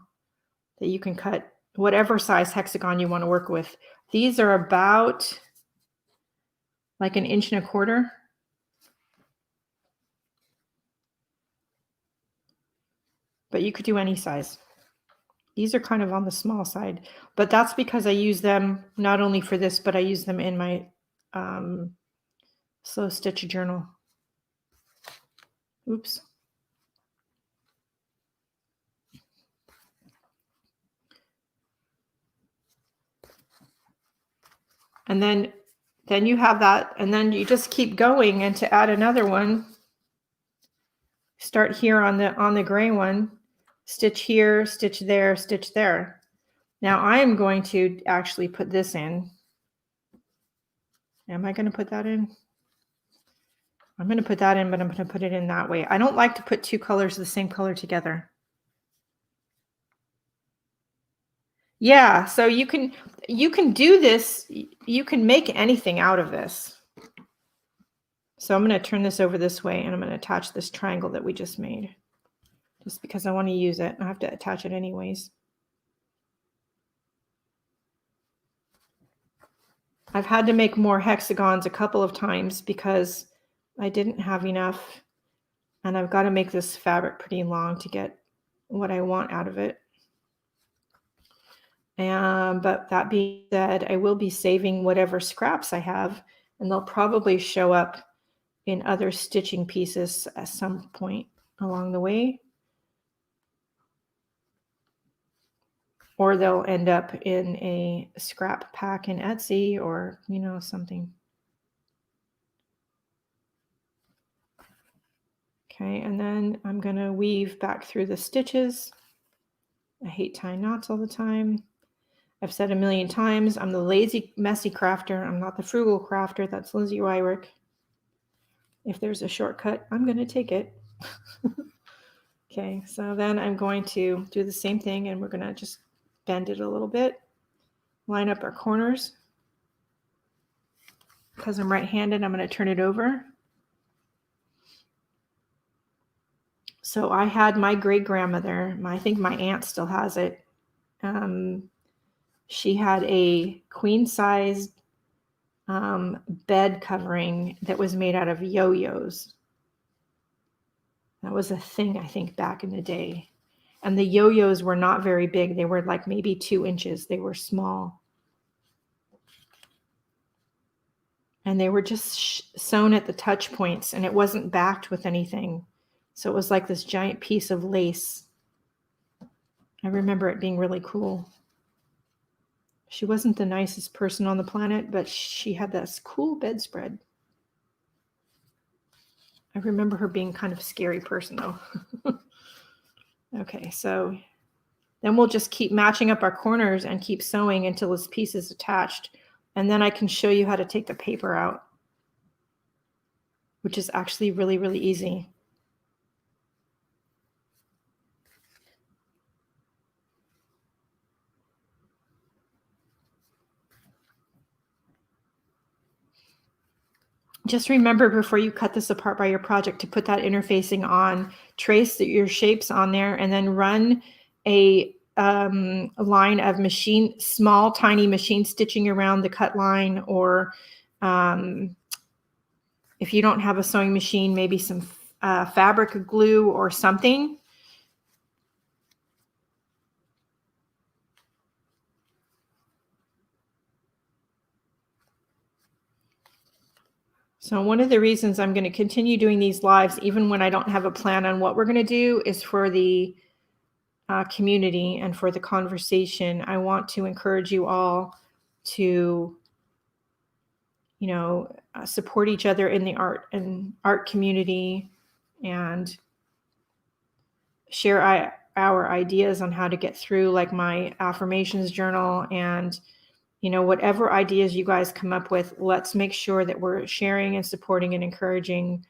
that you can cut whatever size hexagon you want to work with. These are about like 1.25 inches. But you could do any size. These are kind of on the small side, but that's because I use them not only for this, but I use them in my Slow Stitch journal. Oops. And then you have that, and then you just keep going, and to add another one, start here on the gray one, stitch here, stitch there, stitch there. Now I am going to actually put this in. Am I going to put that in? I'm going to put that in, but I'm going to put it in that way. I don't like to put two colors of the same color together. Yeah, so you can do this. You can make anything out of this. So I'm going to turn this over this way, and I'm going to attach this triangle that we just made, just because I want to use it. I have to attach it anyways. I've had to make more hexagons a couple of times because I didn't have enough, and I've got to make this fabric pretty long to get what I want out of it. But that being said, I will be saving whatever scraps I have, and they'll probably show up in other stitching pieces at some point along the way. Or they'll end up in a scrap pack in Etsy or, you know, something. Okay, and then I'm going to weave back through the stitches. I hate tying knots all the time. I've said a million times, I'm the lazy, messy crafter. I'm not the frugal crafter. That's Lindsay Wyrick. If there's a shortcut, I'm going to take it. Okay, so then I'm going to do the same thing, and we're going to just bend it a little bit, line up our corners. Because I'm right-handed, I'm going to turn it over. So I had my great-grandmother, I think my aunt still has it. She had a queen-sized bed covering that was made out of yo-yos. That was a thing, I think, back in the day. And the yo-yos were not very big. They were like maybe 2 inches. They were small. And they were just sewn at the touch points, and it wasn't backed with anything. So it was like this giant piece of lace. I remember it being really cool. She wasn't the nicest person on the planet, but she had this cool bedspread. I remember her being kind of a scary person, though. Okay, so then we'll just keep matching up our corners and keep sewing until this piece is attached. And then I can show you how to take the paper out, which is actually really, really easy. Just remember before you cut this apart by your project to put that interfacing on, trace your shapes on there, and then run a line of small, tiny machine stitching around the cut line, or if you don't have a sewing machine, maybe some fabric glue or something. So one of the reasons I'm going to continue doing these lives, even when I don't have a plan on what we're going to do, is for the community and for the conversation. I want to encourage you all to, you know, support each other in the art community, and share our ideas on how to get through, like my affirmations journal, and you know, whatever ideas you guys come up with, let's make sure that we're sharing and supporting and encouraging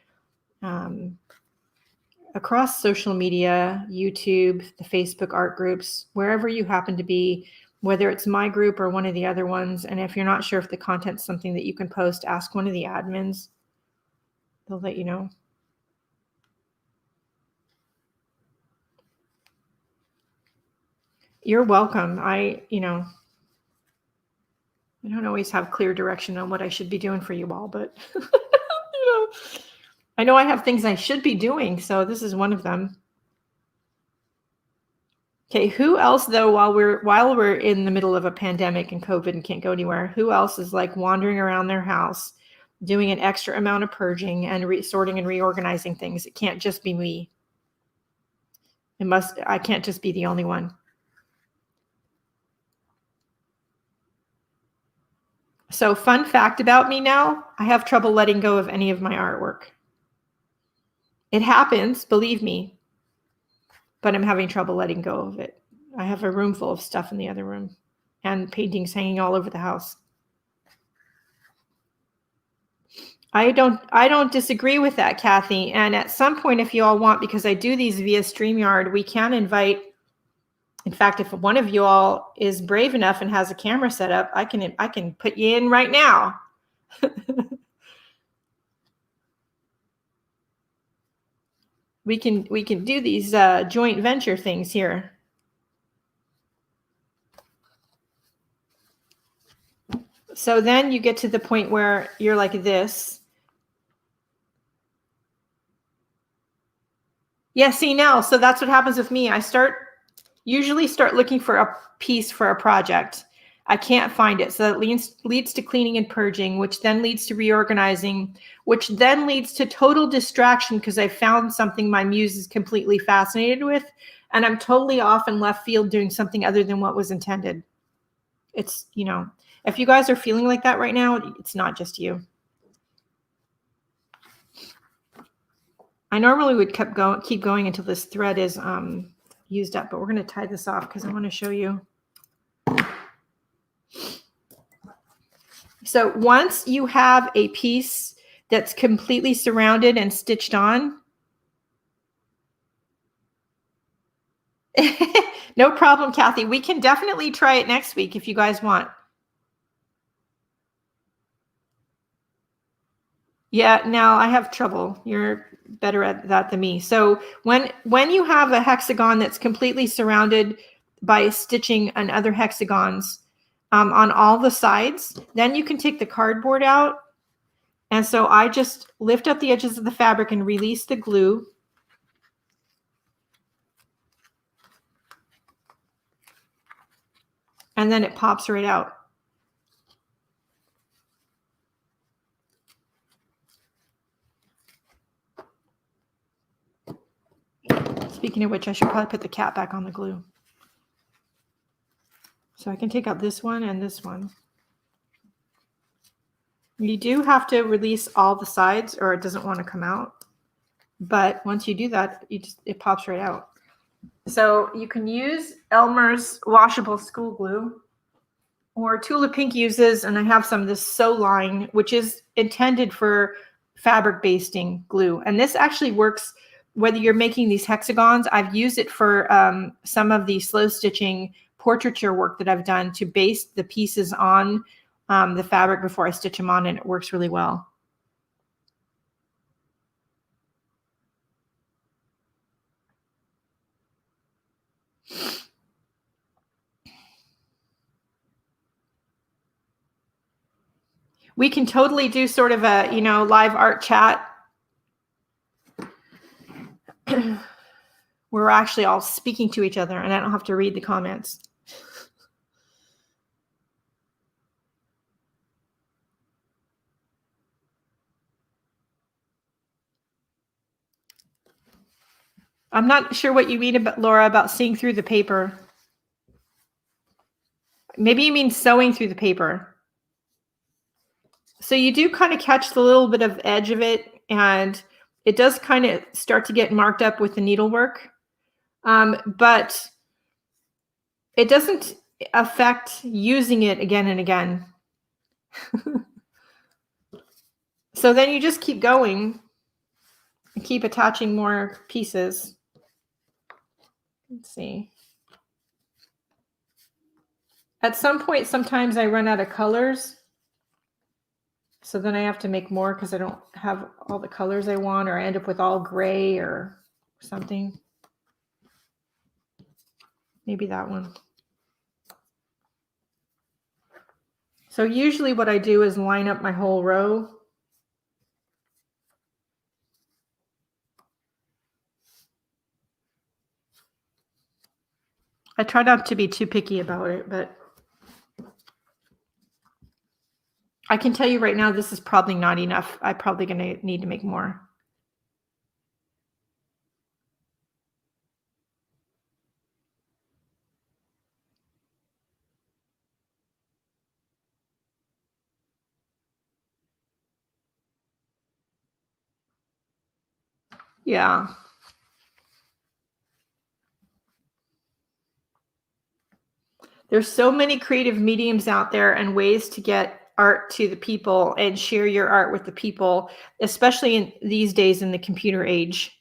across social media, YouTube, the Facebook art groups, wherever you happen to be, whether it's my group or one of the other ones. And if you're not sure if the content's something that you can post, ask one of the admins. They'll let you know. You're welcome. I don't always have clear direction on what I should be doing for you all, but I know I have things I should be doing, so this is one of them. Okay, who else though, while we're in the middle of a pandemic and COVID and can't go anywhere, who else is like wandering around their house doing an extra amount of purging and sorting and reorganizing things? It can't just be me. I can't just be the only one. So fun fact about me now, I have trouble letting go of any of my artwork. It happens, believe me, but I'm having trouble letting go of it. I have a room full of stuff in the other room and paintings hanging all over the house. I don't disagree with that, Kathy. And at some point, if you all want, because I do these via StreamYard, we can invite, in fact, if one of you all is brave enough and has a camera set up, I can put you in right now. We can do these joint venture things here. So then you get to the point where you're like this. Yeah, see now, so that's what happens with me. I usually start looking for a piece for a project. I can't find it. So that leads to cleaning and purging, which then leads to reorganizing, which then leads to total distraction because I found something my muse is completely fascinated with, and I'm totally off in left field doing something other than what was intended. It's, if you guys are feeling like that right now, it's not just you. I normally would keep going until this thread is used up, but we're going to tie this off because I want to show you. So once you have a piece that's completely surrounded and stitched on, no problem, Kathy. We can definitely try it next week if you guys want. Yeah, now I have trouble. You're better at that than me. So when you have a hexagon that's completely surrounded by stitching and other hexagons on all the sides, then you can take the cardboard out. And so I just lift up the edges of the fabric and release the glue. And then it pops right out. Speaking of which, I should probably put the cap back on the glue. So I can take out this one and this one. You do have to release all the sides or it doesn't want to come out. But once you do that, it pops right out. So you can use Elmer's washable school glue, or Tula Pink uses, and I have some of this Soline, which is intended for fabric basting glue. And this actually works whether you're making these hexagons. I've used it for some of the slow stitching portraiture work that I've done to baste the pieces on the fabric before I stitch them on, and it works really well. We can totally do sort of a, live art chat. We're actually all speaking to each other and I don't have to read the comments. I'm not sure what you mean about, Laura, about seeing through the paper. Maybe you mean sewing through the paper. So you do kind of catch the little bit of edge of it, and it does kind of start to get marked up with the needlework. But it doesn't affect using it again and again. So then you just keep going and keep attaching more pieces. Let's see. At some point, sometimes I run out of colors. So then I have to make more because I don't have all the colors I want, or I end up with all gray or something. Maybe that one. So usually what I do is line up my whole row. I try not to be too picky about it, but I can tell you right now, this is probably not enough. I'm probably going to need to make more. Yeah. There's so many creative mediums out there and ways to get art to the people and share your art with the people, especially in these days in the computer age.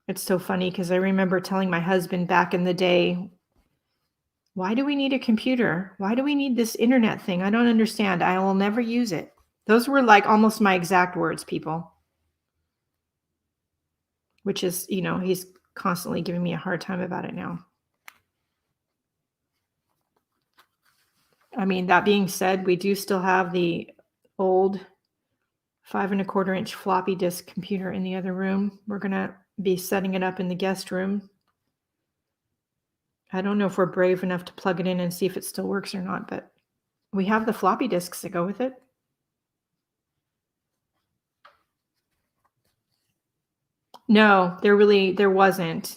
It's so funny because I remember telling my husband back in the day, why do we need a computer? Why do we need this internet thing? I don't understand. I will never use it. Those were like almost my exact words, people. Which is, he's constantly giving me a hard time about it now. I mean, that being said, we do still have the old 5¼ inch floppy disk computer in the other room. We're going to be setting it up in the guest room. I don't know if we're brave enough to plug it in and see if it still works or not, but we have the floppy disks to go with it. No, there wasn't.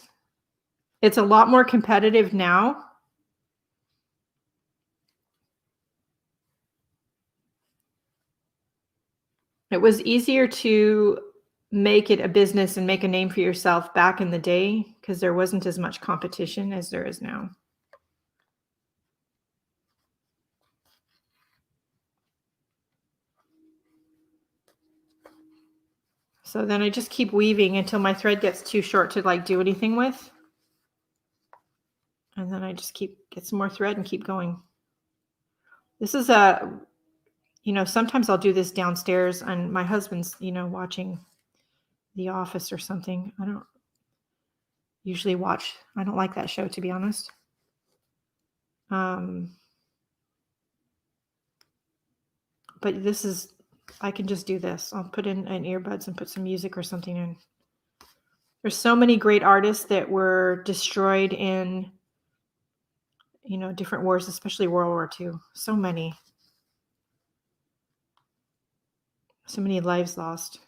It's a lot more competitive now. It was easier to make it a business and make a name for yourself back in the day because there wasn't as much competition as there is now. So then I just keep weaving until my thread gets too short to like do anything with. And then I just get some more thread and keep going. This is sometimes I'll do this downstairs and my husband's, watching The Office or something. I don't usually watch. I don't like that show, to be honest. But I can just do this. I'll put in an earbuds and put some music or something in. There's so many great artists that were destroyed in, different wars, especially World War II. So many lives lost.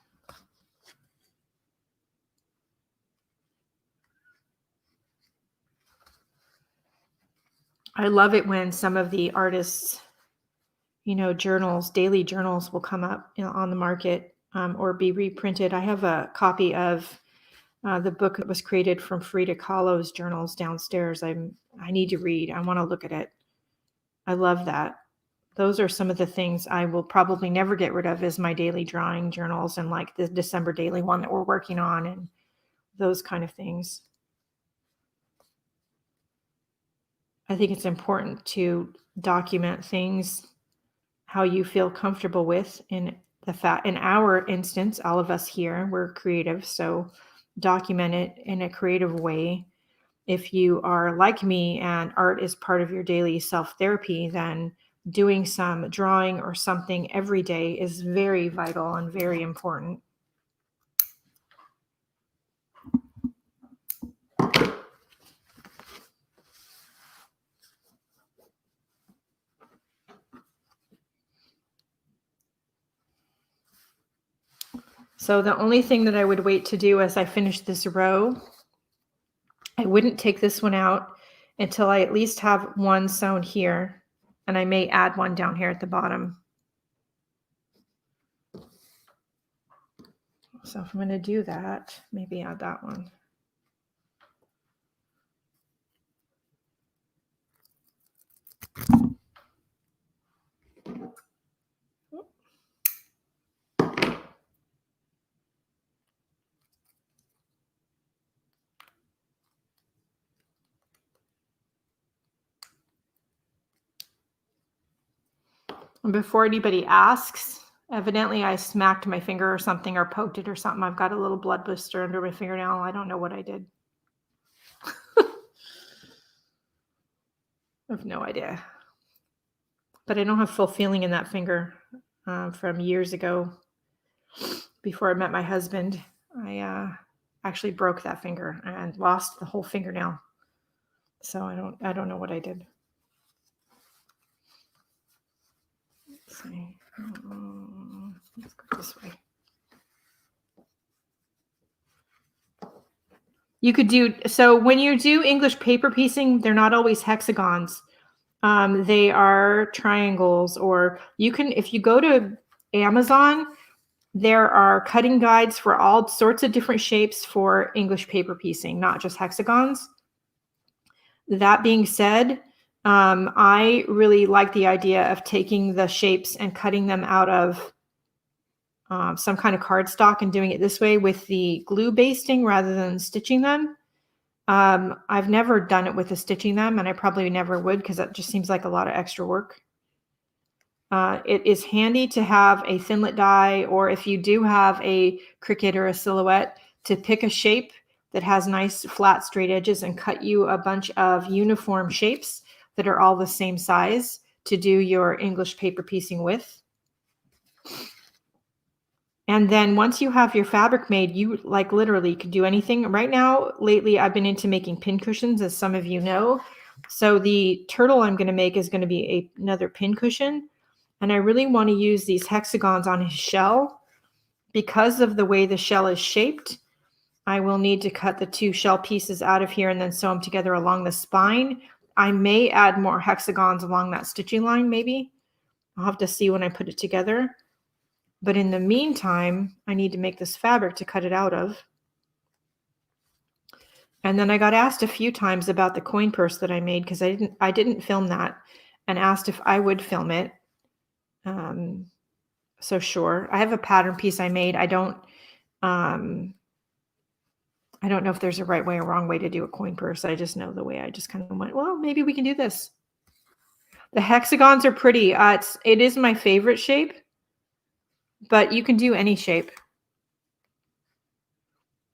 I love it when some of the artists, journals, daily journals will come up on the market or be reprinted. I have a copy of the book that was created from Frida Kahlo's journals downstairs. I need to read. I want to look at it. I love that. Those are some of the things I will probably never get rid of is my daily drawing journals and like the December daily one that we're working on and those kind of things. I think it's important to document things how you feel comfortable with. In our instance, all of us here, we're creative, so document it in a creative way. If you are like me and art is part of your daily self-therapy, then doing some drawing or something every day is very vital and very important. So the only thing that I would wait to do as I finish this row, I wouldn't take this one out until I at least have one sewn here, and I may add one down here at the bottom. So if I'm going to do that, maybe add that one. And before anybody asks, evidently I smacked my finger or something or poked it or something. I've got a little blood blister under my fingernail. I don't know what I did. I have no idea. but I don't have full feeling in that finger from years ago. Before I met my husband, I actually broke that finger and lost the whole fingernail. So I don't know what I did. Let's see. Let's go this way. You could do, so when you do English paper piecing, they're not always hexagons. They are triangles, or you can, if you go to Amazon, there are cutting guides for all sorts of different shapes for English paper piecing, not just hexagons. That being said, I really like the idea of taking the shapes and cutting them out of some kind of cardstock and doing it this way with the glue basting rather than stitching them. I've never done it with the stitching them, and I probably never would because that just seems like a lot of extra work. It is handy to have a Thinlit die, or if you do have a Cricut or a Silhouette, to pick a shape that has nice flat straight edges and cut you a bunch of uniform shapes that are all the same size to do your English paper piecing with. And then once you have your fabric made, you like literally could do anything. Right now, lately, I've been into making pin cushions, as some of you know. So the turtle I'm going to make is going to be another pin cushion. And I really want to use these hexagons on his shell. Because of the way the shell is shaped, I will need to cut the two shell pieces out of here and then sew them together along the spine. I may add more hexagons along that stitching line, maybe. I'll have to see when I put it together. But in the meantime, I need to make this fabric to cut it out of. And then I got asked a few times about the coin purse that I made because I didn't film that, and asked if I would film it. So sure, I have a pattern piece I made. I don't know if there's a right way or wrong way to do a coin purse. I just know the way I just kind of went, well, maybe we can do this. The hexagons are pretty. It is my favorite shape, but you can do any shape.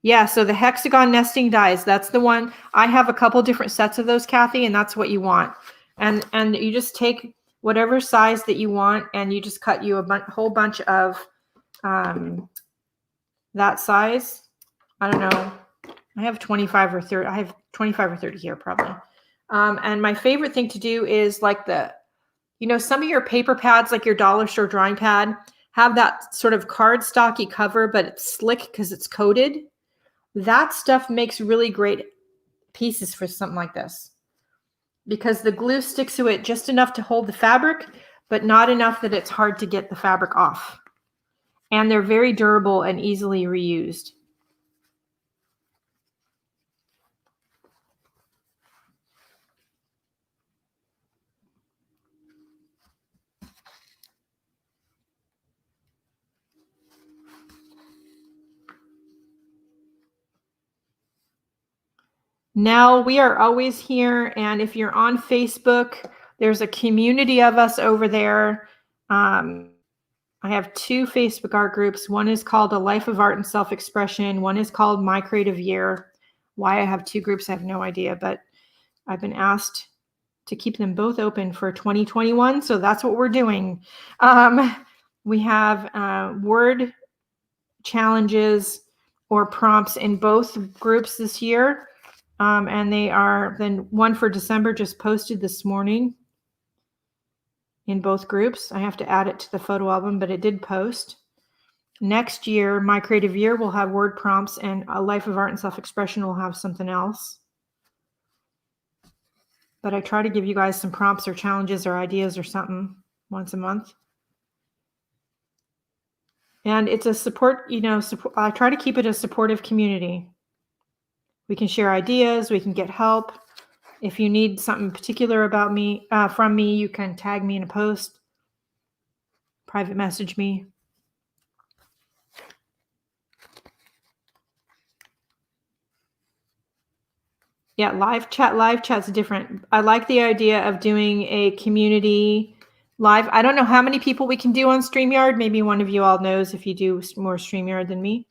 Yeah, so the hexagon nesting dies, that's the one. I have a couple different sets of those, Kathy, and that's what you want. And you just take whatever size that you want, and you just cut you a whole bunch of that size. I don't know. I have 25 or 30. I have 25 or 30 here probably. And my favorite thing to do is like some of your paper pads, like your dollar store drawing pad, have that sort of cardstocky cover, but it's slick because it's coated. That stuff makes really great pieces for something like this, because the glue sticks to it just enough to hold the fabric, but not enough that it's hard to get the fabric off. And they're very durable and easily reused. Now we are always here, and if you're on Facebook, there's a community of us over there. I have 2 Facebook art groups. One is called A Life of Art and Self-Expression. One is called My Creative Year. Why I have 2 groups, I have no idea, but I've been asked to keep them both open for 2021, so that's what we're doing. We have word challenges or prompts in both groups this year. And they are, then one for December just posted this morning in both groups. I have to add it to the photo album, but it did post. Next year, My Creative Year will have word prompts, and A Life of Art and Self-Expression will have something else. But I try to give you guys some prompts or challenges or ideas or something once a month. And it's a support, I try to keep it a supportive community. We can share ideas, we can get help. If you need something particular about me, from me, you can tag me in a post, private message me. Yeah, live chat's different. I like the idea of doing a community live. I don't know how many people we can do on StreamYard. Maybe one of you all knows if you do more StreamYard than me.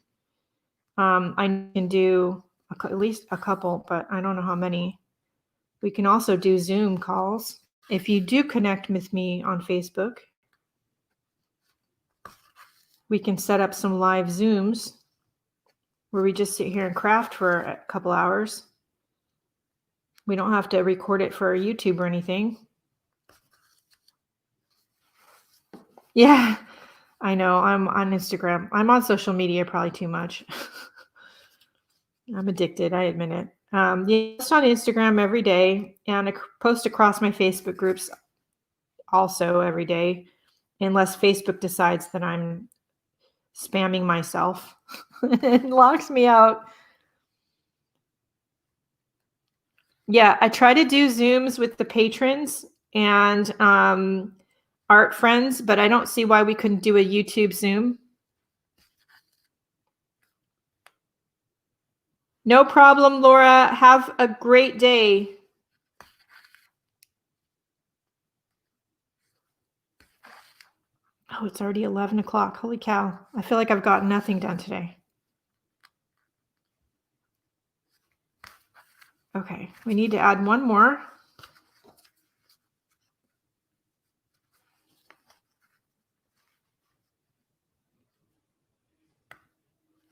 I can do at least a couple, but I don't know how many. We can also do Zoom calls if you do connect with me on Facebook, we can set up some live Zooms where we just sit here and craft for a couple hours. We don't have to record it for YouTube or anything. Yeah, I know. I'm on Instagram. I'm on social media probably too much. I'm addicted. I admit it. Yeah, post on Instagram every day, and I post across my Facebook groups also every day, unless Facebook decides that I'm spamming myself and locks me out. Yeah, I try to do Zooms with the patrons and art friends, but I don't see why we couldn't do a YouTube Zoom. No problem, Laura. Have a great day. Oh, it's already 11 o'clock. Holy cow. I feel like I've got nothing done today. Okay, we need to add one more.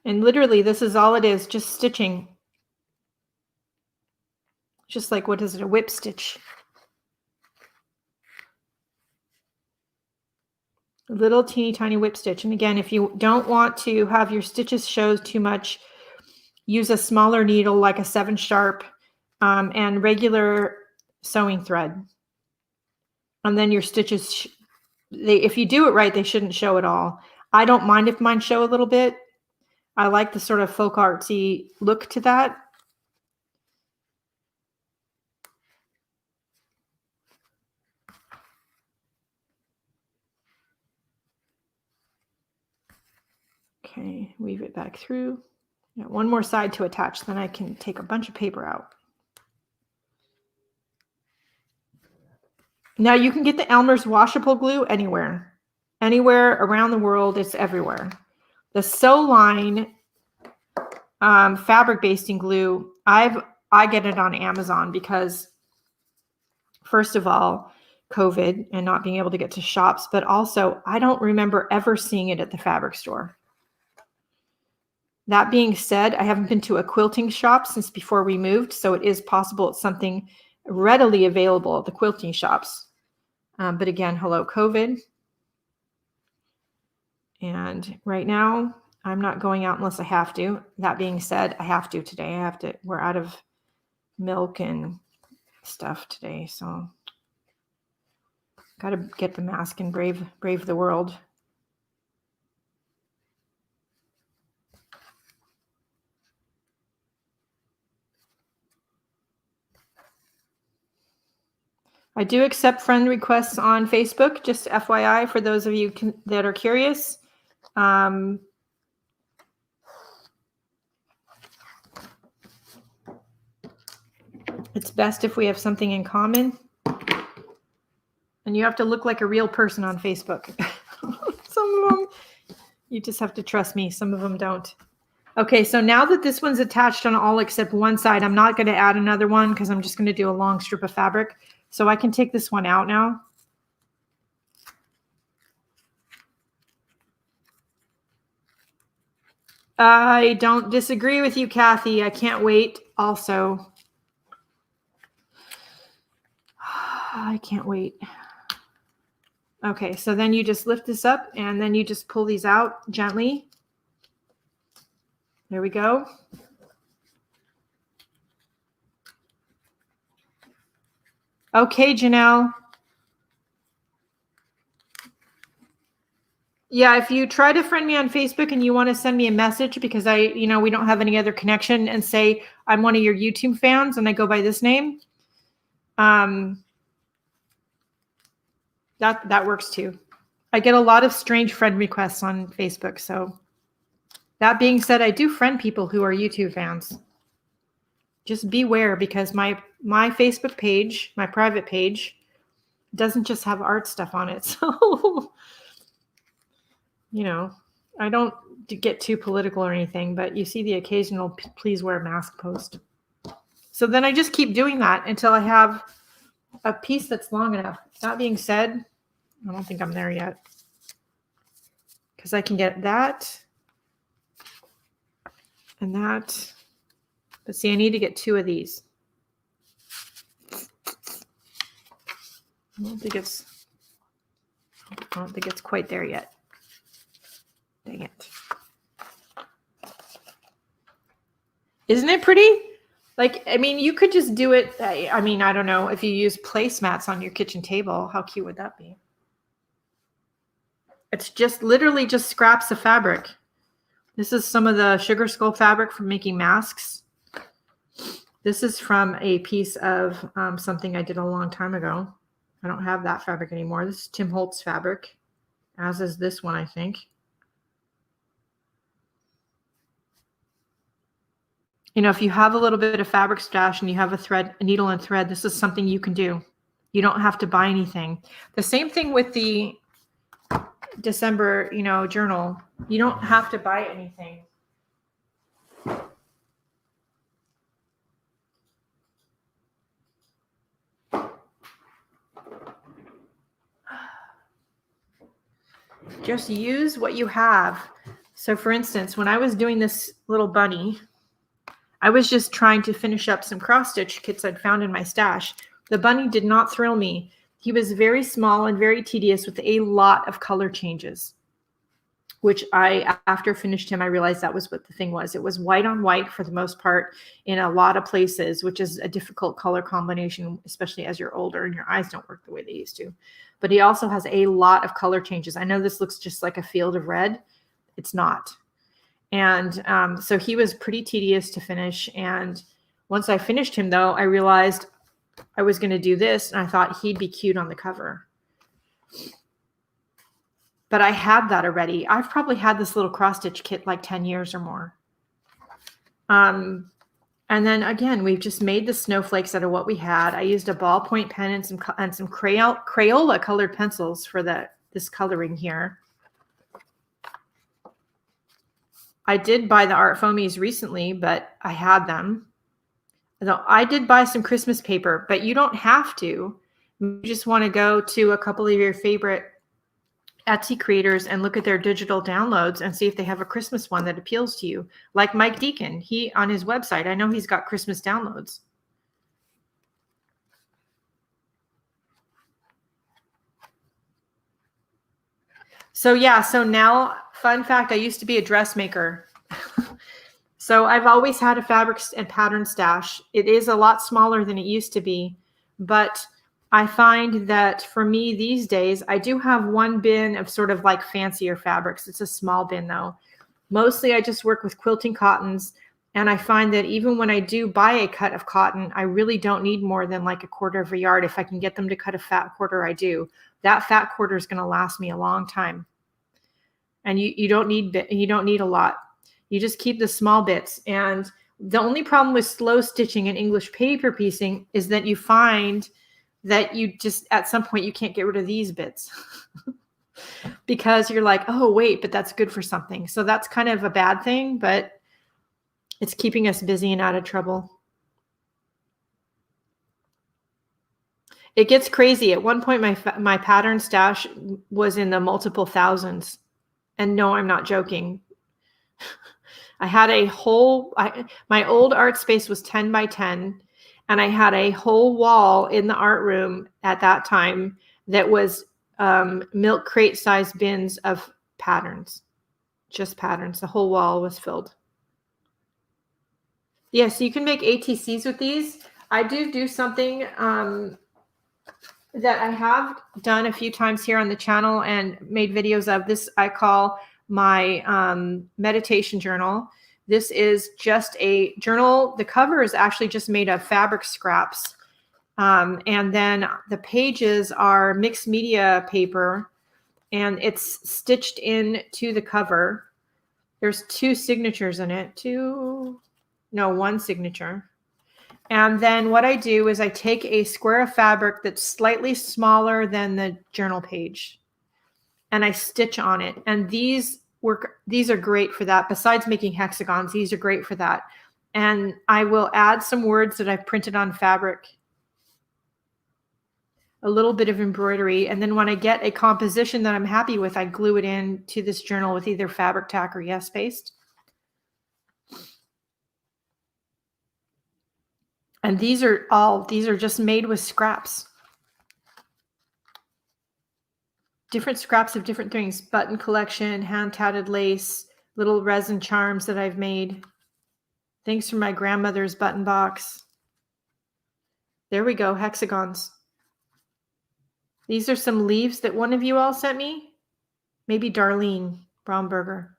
And literally, this is all it is, just stitching. Just like, what is it, a whip stitch? A little teeny tiny whip stitch. And again, if you don't want to have your stitches show too much, use a smaller needle like a 7 sharp and regular sewing thread. And then your stitches, if you do it right, they shouldn't show at all. I don't mind if mine show a little bit. I like the sort of folk artsy look to that. Okay, weave it back through. Got one more side to attach, then I can take a bunch of paper out. Now you can get the Elmer's washable glue anywhere. Anywhere around the world, it's everywhere. The Sewline fabric basting glue, I get it on Amazon because, first of all, COVID and not being able to get to shops, but also I don't remember ever seeing it at the fabric store. That being said, I haven't been to a quilting shop since before we moved, so it is possible it's something readily available at the quilting shops. But again, hello, COVID. And right now, I'm not going out unless I have to. That being said, I have to today. We're out of milk and stuff today, so got to get the mask and brave the world. I do accept friend requests on Facebook, just FYI for those of you that are curious. It's best if we have something in common. And you have to look like a real person on Facebook. Some of them, you just have to trust me. Some of them don't. Okay, so now that this one's attached on all except one side, I'm not going to add another one because I'm just going to do a long strip of fabric. So I can take this one out now. I don't disagree with you, Kathy. I can't wait also. I can't wait. Okay, so then you just lift this up and then you just pull these out gently. There we go. Okay, Janelle. Yeah, if you try to friend me on Facebook and you want to send me a message because we don't have any other connection, and say I'm one of your YouTube fans and I go by this name, that works too. I get a lot of strange friend requests on Facebook. So that being said, I do friend people who are YouTube fans. Just beware, because my Facebook page, my private page, doesn't just have art stuff on it. So, I don't get too political or anything, but you see the occasional please wear a mask post. So then I just keep doing that until I have a piece that's long enough. That being said, I don't think I'm there yet, because I can get that and that. But see, I need to get 2 of these. I don't think it's quite there yet. Dang it. Isn't it pretty? Like, I mean, you could just do it. I mean, I don't know, if you use placemats on your kitchen table, how cute would that be? It's just literally just scraps of fabric. This is some of the sugar skull fabric from making masks. This is from a piece of something I did a long time ago. I don't have that fabric anymore. This is Tim Holtz fabric, as is this one, I think. You know, if you have a little bit of fabric stash and you have a needle and thread, this is something you can do. You don't have to buy anything. The same thing with the December, journal. You don't have to buy anything. Just use what you have. So for instance, when I was doing this little bunny, I was just trying to finish up some cross stitch kits I'd found in my stash. The bunny did not thrill me. He was very small and very tedious with a lot of color changes, which after finished him, I realized that was what the thing was. It was white on white for the most part in a lot of places, which is a difficult color combination, especially as you're older and your eyes don't work the way they used to. But he also has a lot of color changes. I know this looks just like a field of red. It's not. And so he was pretty tedious to finish. And once I finished him, though, I realized I was going to do this, and I thought he'd be cute on the cover. But I had that already. I've probably had this little cross-stitch kit like 10 years or more. And then again, we've just made the snowflakes out of what we had. I used a ballpoint pen and some Crayola colored pencils for this coloring here. I did buy the art foamies recently, but I had them. Though I did buy some Christmas paper, but you don't have to. You just want to go to a couple of your favorite Etsy creators and look at their digital downloads and see if they have a Christmas one that appeals to you. Like Mike Deacon, on his website, I know he's got Christmas downloads. So yeah, so now, fun fact, I used to be a dressmaker. So I've always had a fabric and pattern stash. It is a lot smaller than it used to be, but I find that for me these days, I do have one bin of sort of like fancier fabrics. It's a small bin though. Mostly I just work with quilting cottons, and I find that even when I do buy a cut of cotton, I really don't need more than like 1/4 of a yard. If I can get them to cut a fat quarter, I do. That fat quarter is going to last me a long time. And you don't need a lot. You just keep the small bits. And the only problem with slow stitching and English paper piecing is that you find that you just, at some point, you can't get rid of these bits because you're like, oh, wait, but that's good for something. So that's kind of a bad thing, but it's keeping us busy and out of trouble. It gets crazy. At one point, my pattern stash was in the multiple thousands. And no, I'm not joking. I had my old art space was 10 by 10. And I had a whole wall in the art room at that time that was milk crate size bins of patterns, just patterns. The whole wall was filled. Yeah, so you can make ATCs with these. I do something that I have done a few times here on the channel and made videos of. This I call my meditation journal. This is just a journal. The cover is actually just made of fabric scraps. And then the pages are mixed media paper, and it's stitched into the cover. There's 2 signatures in it. 1 signature. And then what I do is I take a square of fabric that's slightly smaller than the journal page, and I stitch on it. And these are great for that. Besides making hexagons, these are great for that. And I will add some words that I've printed on fabric. a little bit of embroidery. And then when I get a composition that I'm happy with, I glue it in to this journal with either fabric tack or Yes Paste. And these are just made with scraps. Different scraps of different things. Button collection, hand tatted lace, little resin charms that I've made. Thanks for my grandmother's button box. There we go, hexagons. These are some leaves that one of you all sent me. Maybe Darlene Braunberger.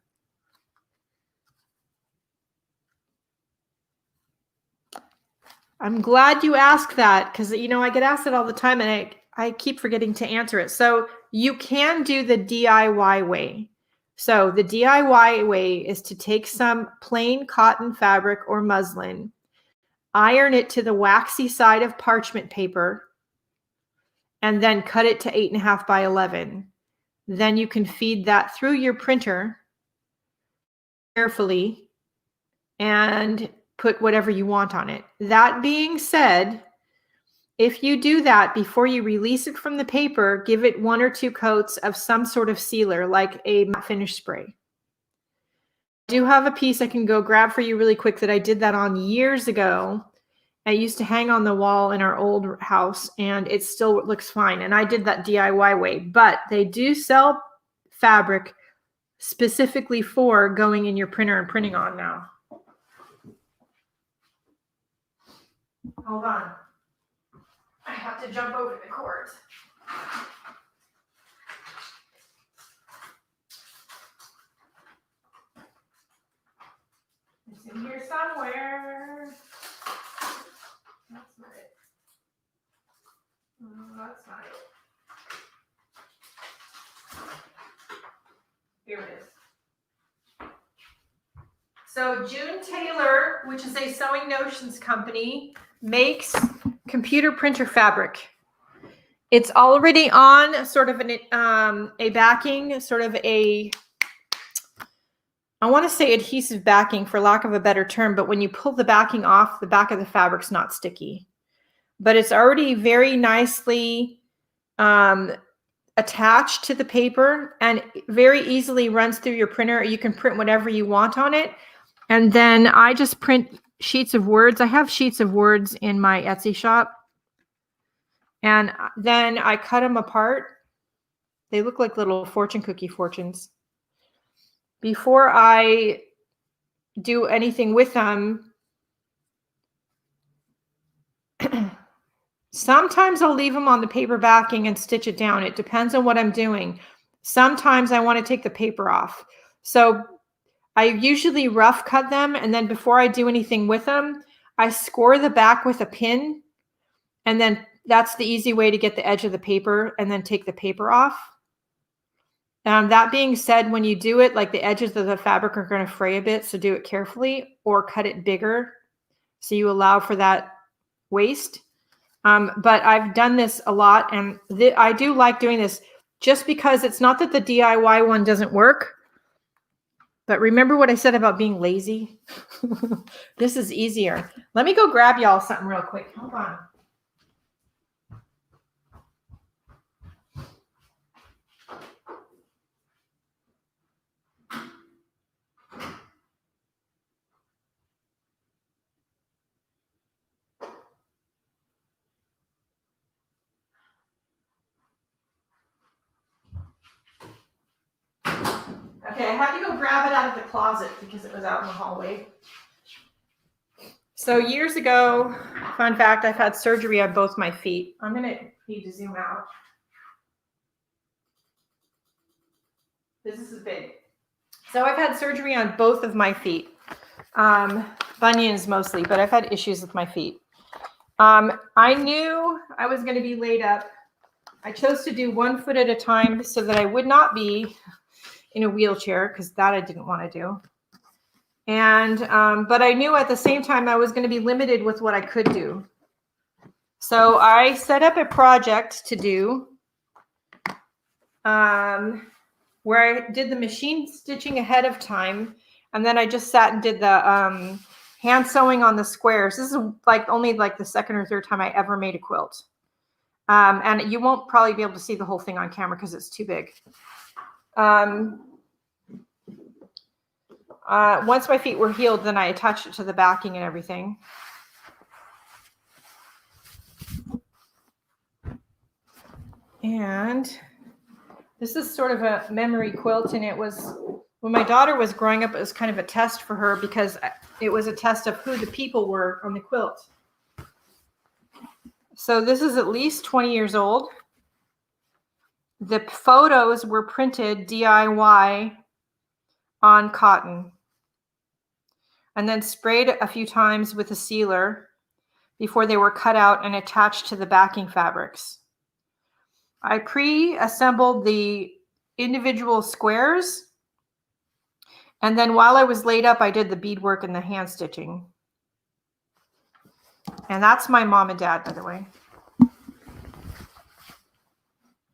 I'm glad you asked that because, you know, I get asked it all the time and I keep forgetting to answer it. So you can do the DIY way. So the DIY way is to take some plain cotton fabric or muslin, iron it to the waxy side of parchment paper, and then cut it to 8.5 by 11. Then you can feed that through your printer carefully and put whatever you want on it. That being said, if you do that before you release it from the paper, give it 1 or 2 coats of some sort of sealer, like a matte finish spray. I do have a piece I can go grab for you really quick that I did that on years ago. I used to hang on the wall in our old house and it still looks fine. And I did that DIY way, but they do sell fabric specifically for going in your printer and printing on now. Hold on. I have to jump over the cords. It's in here somewhere. That's not it. Oh, that's not it. Here it is. So June Taylor, which is a Sewing Notions company, makes computer printer fabric. It's already on sort of a backing, sort of a, I want to say adhesive backing for lack of a better term, but when you pull the backing off, the back of the fabric's not sticky. But it's already very nicely attached to the paper and very easily runs through your printer. You can print whatever you want on it. And then I just print sheets of words. I have sheets of words in my Etsy shop. And then I cut them apart. They look like little fortune cookie fortunes. Before I do anything with them, sometimes I'll leave them on the paper backing and stitch it down. It depends on what I'm doing. Sometimes I want to take the paper off. So I usually rough cut them, and then before I do anything with them, I score the back with a pin, and then that's the easy way to get the edge of the paper and then take the paper off. That being said, when you do it, like the edges of the fabric are going to fray a bit, so do it carefully or cut it bigger so you allow for that waste. But I've done this a lot, and I do like doing this just because it's not that the DIY one doesn't work. But remember what I said about being lazy? This is easier. Let me go grab y'all something real quick. Hold on. Okay, I had to go grab it out of the closet because it was out in the hallway. So years ago, fun fact, I've had surgery on both my feet. I'm going to need to zoom out. This is big. So I've had surgery on both of my feet. Bunions mostly, but I've had issues with my feet. I knew I was going to be laid up. I chose to do 1 foot at a time so that I would not be in a wheelchair, because that I didn't want to do. And but I knew at the same time I was going to be limited with what I could do. So I set up a project to do where I did the machine stitching ahead of time, and then I just sat and did the hand sewing on the squares. This is like only like the second or third time I ever made a quilt. And you won't probably be able to see the whole thing on camera because it's too big. Once my feet were healed, then I attached it to the backing and everything. And this is sort of a memory quilt, and it was, when my daughter was growing up, it was kind of a test for her because it was a test of who the people were on the quilt. So this is at least 20 years old. The photos were printed DIY on cotton and then sprayed a few times with a sealer before they were cut out and attached to the backing fabrics. I pre-assembled the individual squares, and then while I was laid up, I did the beadwork and the hand stitching. And that's my mom and dad, by the way.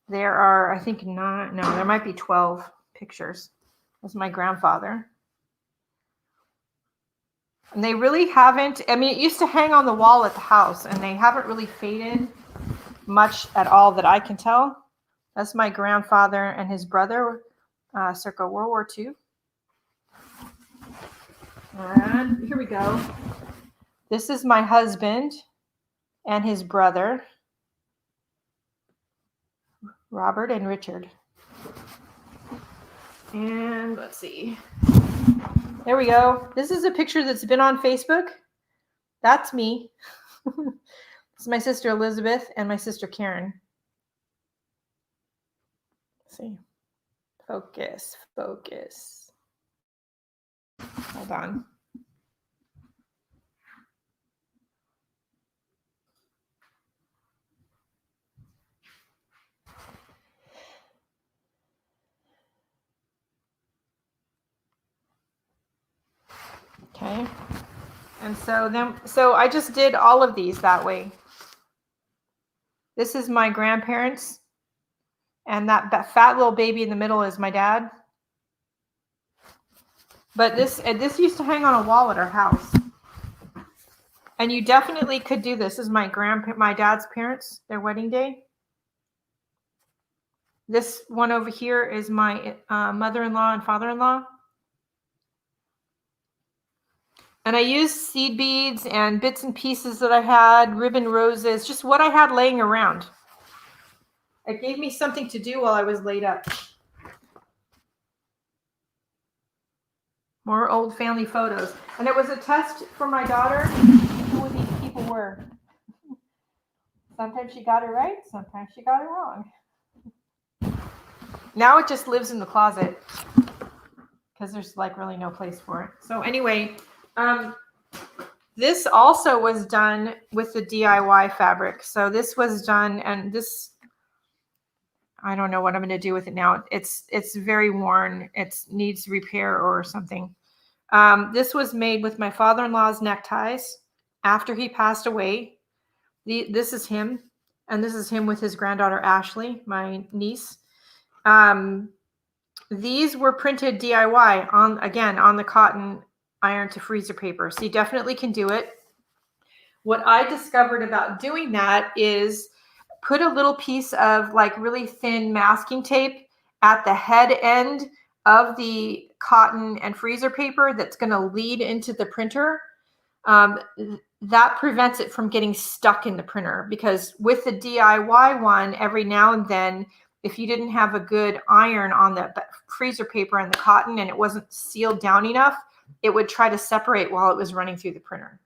There are, I think, there might be 12 pictures. That's my grandfather. And they really haven't, I mean, it used to hang on the wall at the house, and they haven't really faded much at all that I can tell. That's my grandfather and his brother, circa World War II. And here we go. This is my husband and his brother, Robert and Richard. And let's see. There we go. This is a picture that's been on Facebook. That's me. This is my sister Elizabeth and my sister Karen. Let's see. Focus, focus. Hold on. Okay. And so I just did all of these that way. This is my grandparents, and that fat little baby in the middle is my dad. But this used to hang on a wall at our house. And you definitely could do this. This is my dad's parents, their wedding day. This one over here is my mother-in-law and father-in-law. And I used seed beads and bits and pieces that I had, ribbon roses, just what I had laying around. It gave me something to do while I was laid up. More old family photos. And it was a test for my daughter who these people were. Sometimes she got it right, sometimes she got it wrong. Now it just lives in the closet because there's like really no place for it. So anyway, this also was done with the DIY fabric. So this was done, and this, I don't know what I'm going to do with it now. It's very worn. It needs repair or something. This was made with my father-in-law's neckties after he passed away. This is him, and this is him with his granddaughter Ashley, my niece. These were printed DIY on the cotton iron to freezer paper. So you definitely can do it. What I discovered about doing that is put a little piece of like really thin masking tape at the head end of the cotton and freezer paper that's going to lead into the printer. That prevents it from getting stuck in the printer, because with the DIY one, every now and then, if you didn't have a good iron on the freezer paper and the cotton and it wasn't sealed down enough, it would try to separate while it was running through the printer.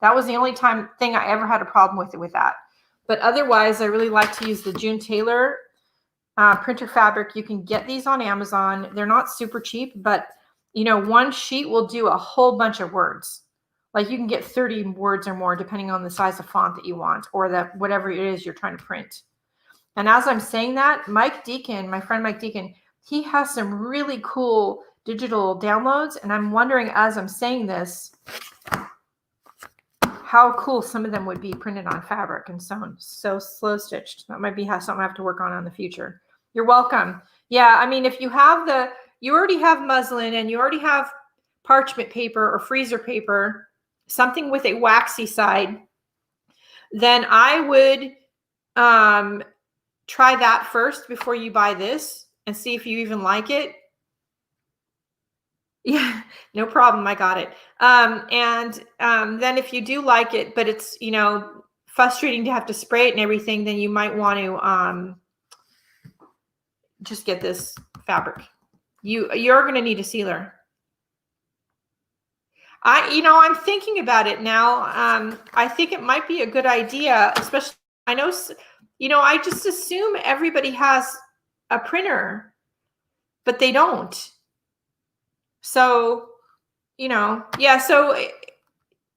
That was the only thing I ever had a problem with that. But otherwise, I really like to use the June Taylor printer fabric. You can get these on Amazon. They're not super cheap, but one sheet will do a whole bunch of words. Like you can get 30 words or more depending on the size of font that you want, or whatever it is you're trying to print. And as I'm saying that, Mike Deacon, my friend Mike Deacon, he has some really cool digital downloads. And I'm wondering, as I'm saying this, how cool some of them would be printed on fabric and sewn, so slow stitched. That might be something I have to work on in the future. You're welcome. Yeah, I mean, if you have you already have muslin and you already have parchment paper or freezer paper, something with a waxy side, then I would try that first before you buy this and see if you even like it. Yeah, no problem. I got it. Then if you do like it, but it's, frustrating to have to spray it and everything, then you might want to just get this fabric. You're going to need a sealer. I'm thinking about it now. I think it might be a good idea, especially, I know, I just assume everybody has a printer, but they don't. So, yeah, so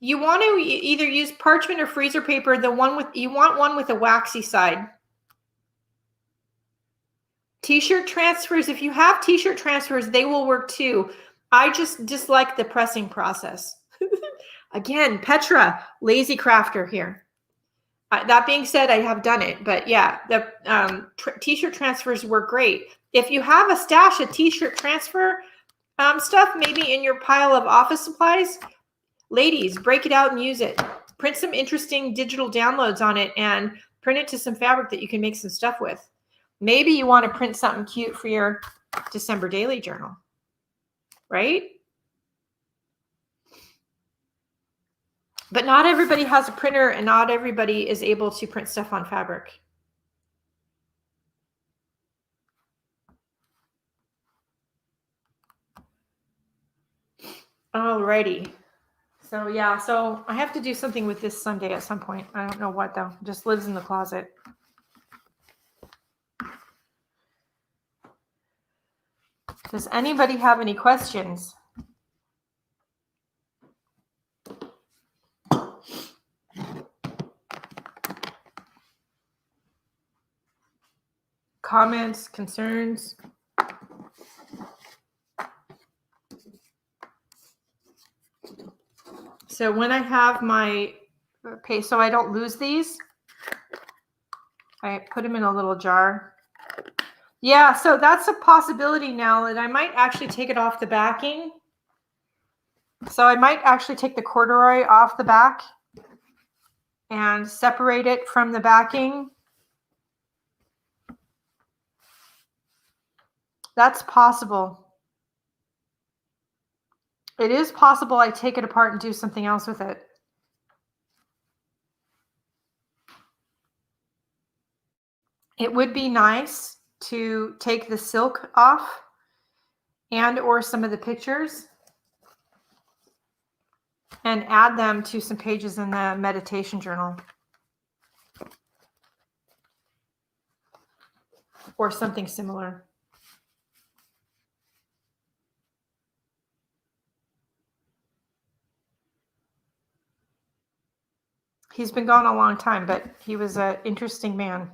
you want to either use parchment or freezer paper, you want one with a waxy side. T-shirt transfers, if you have T-shirt transfers, they will work too. I just dislike the pressing process. Again, Petra, lazy crafter here. That being said, I have done it, but yeah, the T-shirt transfers work great. If you have a stash of T-shirt transfer stuff, maybe in your pile of office supplies, ladies, break it out and use it. Print some interesting digital downloads on it and print it to some fabric that you can make some stuff with. Maybe you want to print something cute for your December daily journal, right? But not everybody has a printer and not everybody is able to print stuff on fabric. Alrighty. So yeah, so I have to do something with this Sunday at some point. I don't know what though. It just lives in the closet. Does anybody have any questions? Comments, concerns? So when I have my paste, so I don't lose these, I put them in a little jar. Yeah, so that's a possibility now that I might actually take it off the backing. So I might actually take the corduroy off the back and separate it from the backing. That's possible. It is possible I take it apart and do something else with it. It would be nice to take the silk off and or some of the pictures and add them to some pages in the meditation journal or something similar. He's been gone a long time, but he was an interesting man.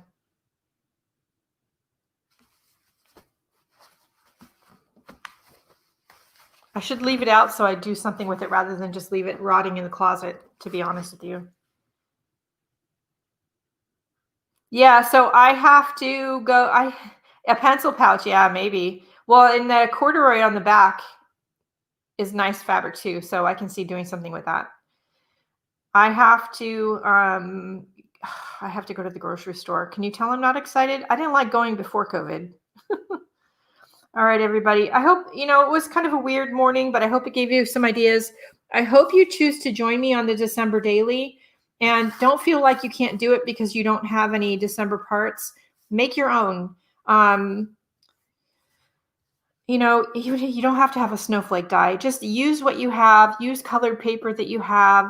I should leave it out so I do something with it rather than just leave it rotting in the closet, to be honest with you. Yeah, so I have to go. A pencil pouch, yeah, maybe. Well, and the corduroy on the back is nice fabric too, so I can see doing something with that. I have to go to the grocery store. Can you tell I'm not excited? I didn't like going before COVID. All right, everybody. I hope, it was kind of a weird morning, but I hope it gave you some ideas. I hope you choose to join me on the December daily and don't feel like you can't do it because you don't have any December parts. Make your own. You don't have to have a snowflake die. Just use what you have. Use colored paper that you have.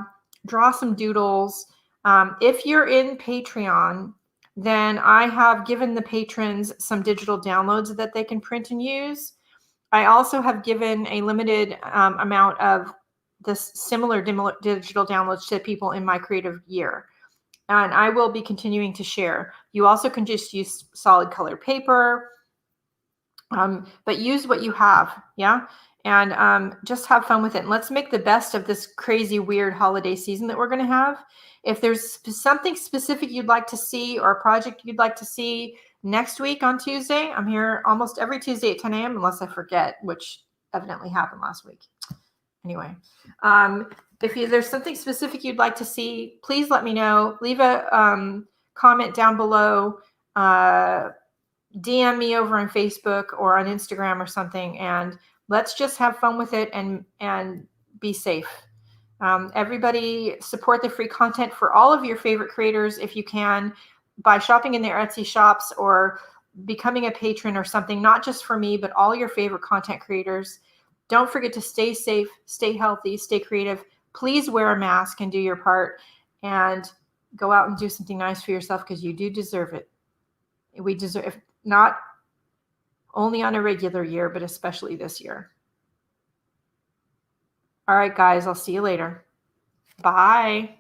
Draw some doodles. If you're in Patreon, then I have given the patrons some digital downloads that they can print and use. I also have given a limited amount of this similar digital downloads to people in my creative year. And I will be continuing to share. You also can just use solid colored paper, but use what you have. Yeah. And just have fun with it. And let's make the best of this crazy, weird holiday season that we're going to have. If there's something specific you'd like to see or a project you'd like to see next week on Tuesday, I'm here almost every Tuesday at 10 a.m. unless I forget, which evidently happened last week. Anyway, if there's something specific you'd like to see, please let me know. Leave a comment down below, DM me over on Facebook or on Instagram or something, and let's just have fun with it and be safe. Everybody support the free content for all of your favorite creators if you can, by shopping in their Etsy shops or becoming a patron or something, not just for me, but all your favorite content creators. Don't forget to stay safe, stay healthy, stay creative. Please wear a mask and do your part, and go out and do something nice for yourself, because you do deserve it. We deserve, not only on a regular year, but especially this year. All right, guys, I'll see you later. Bye.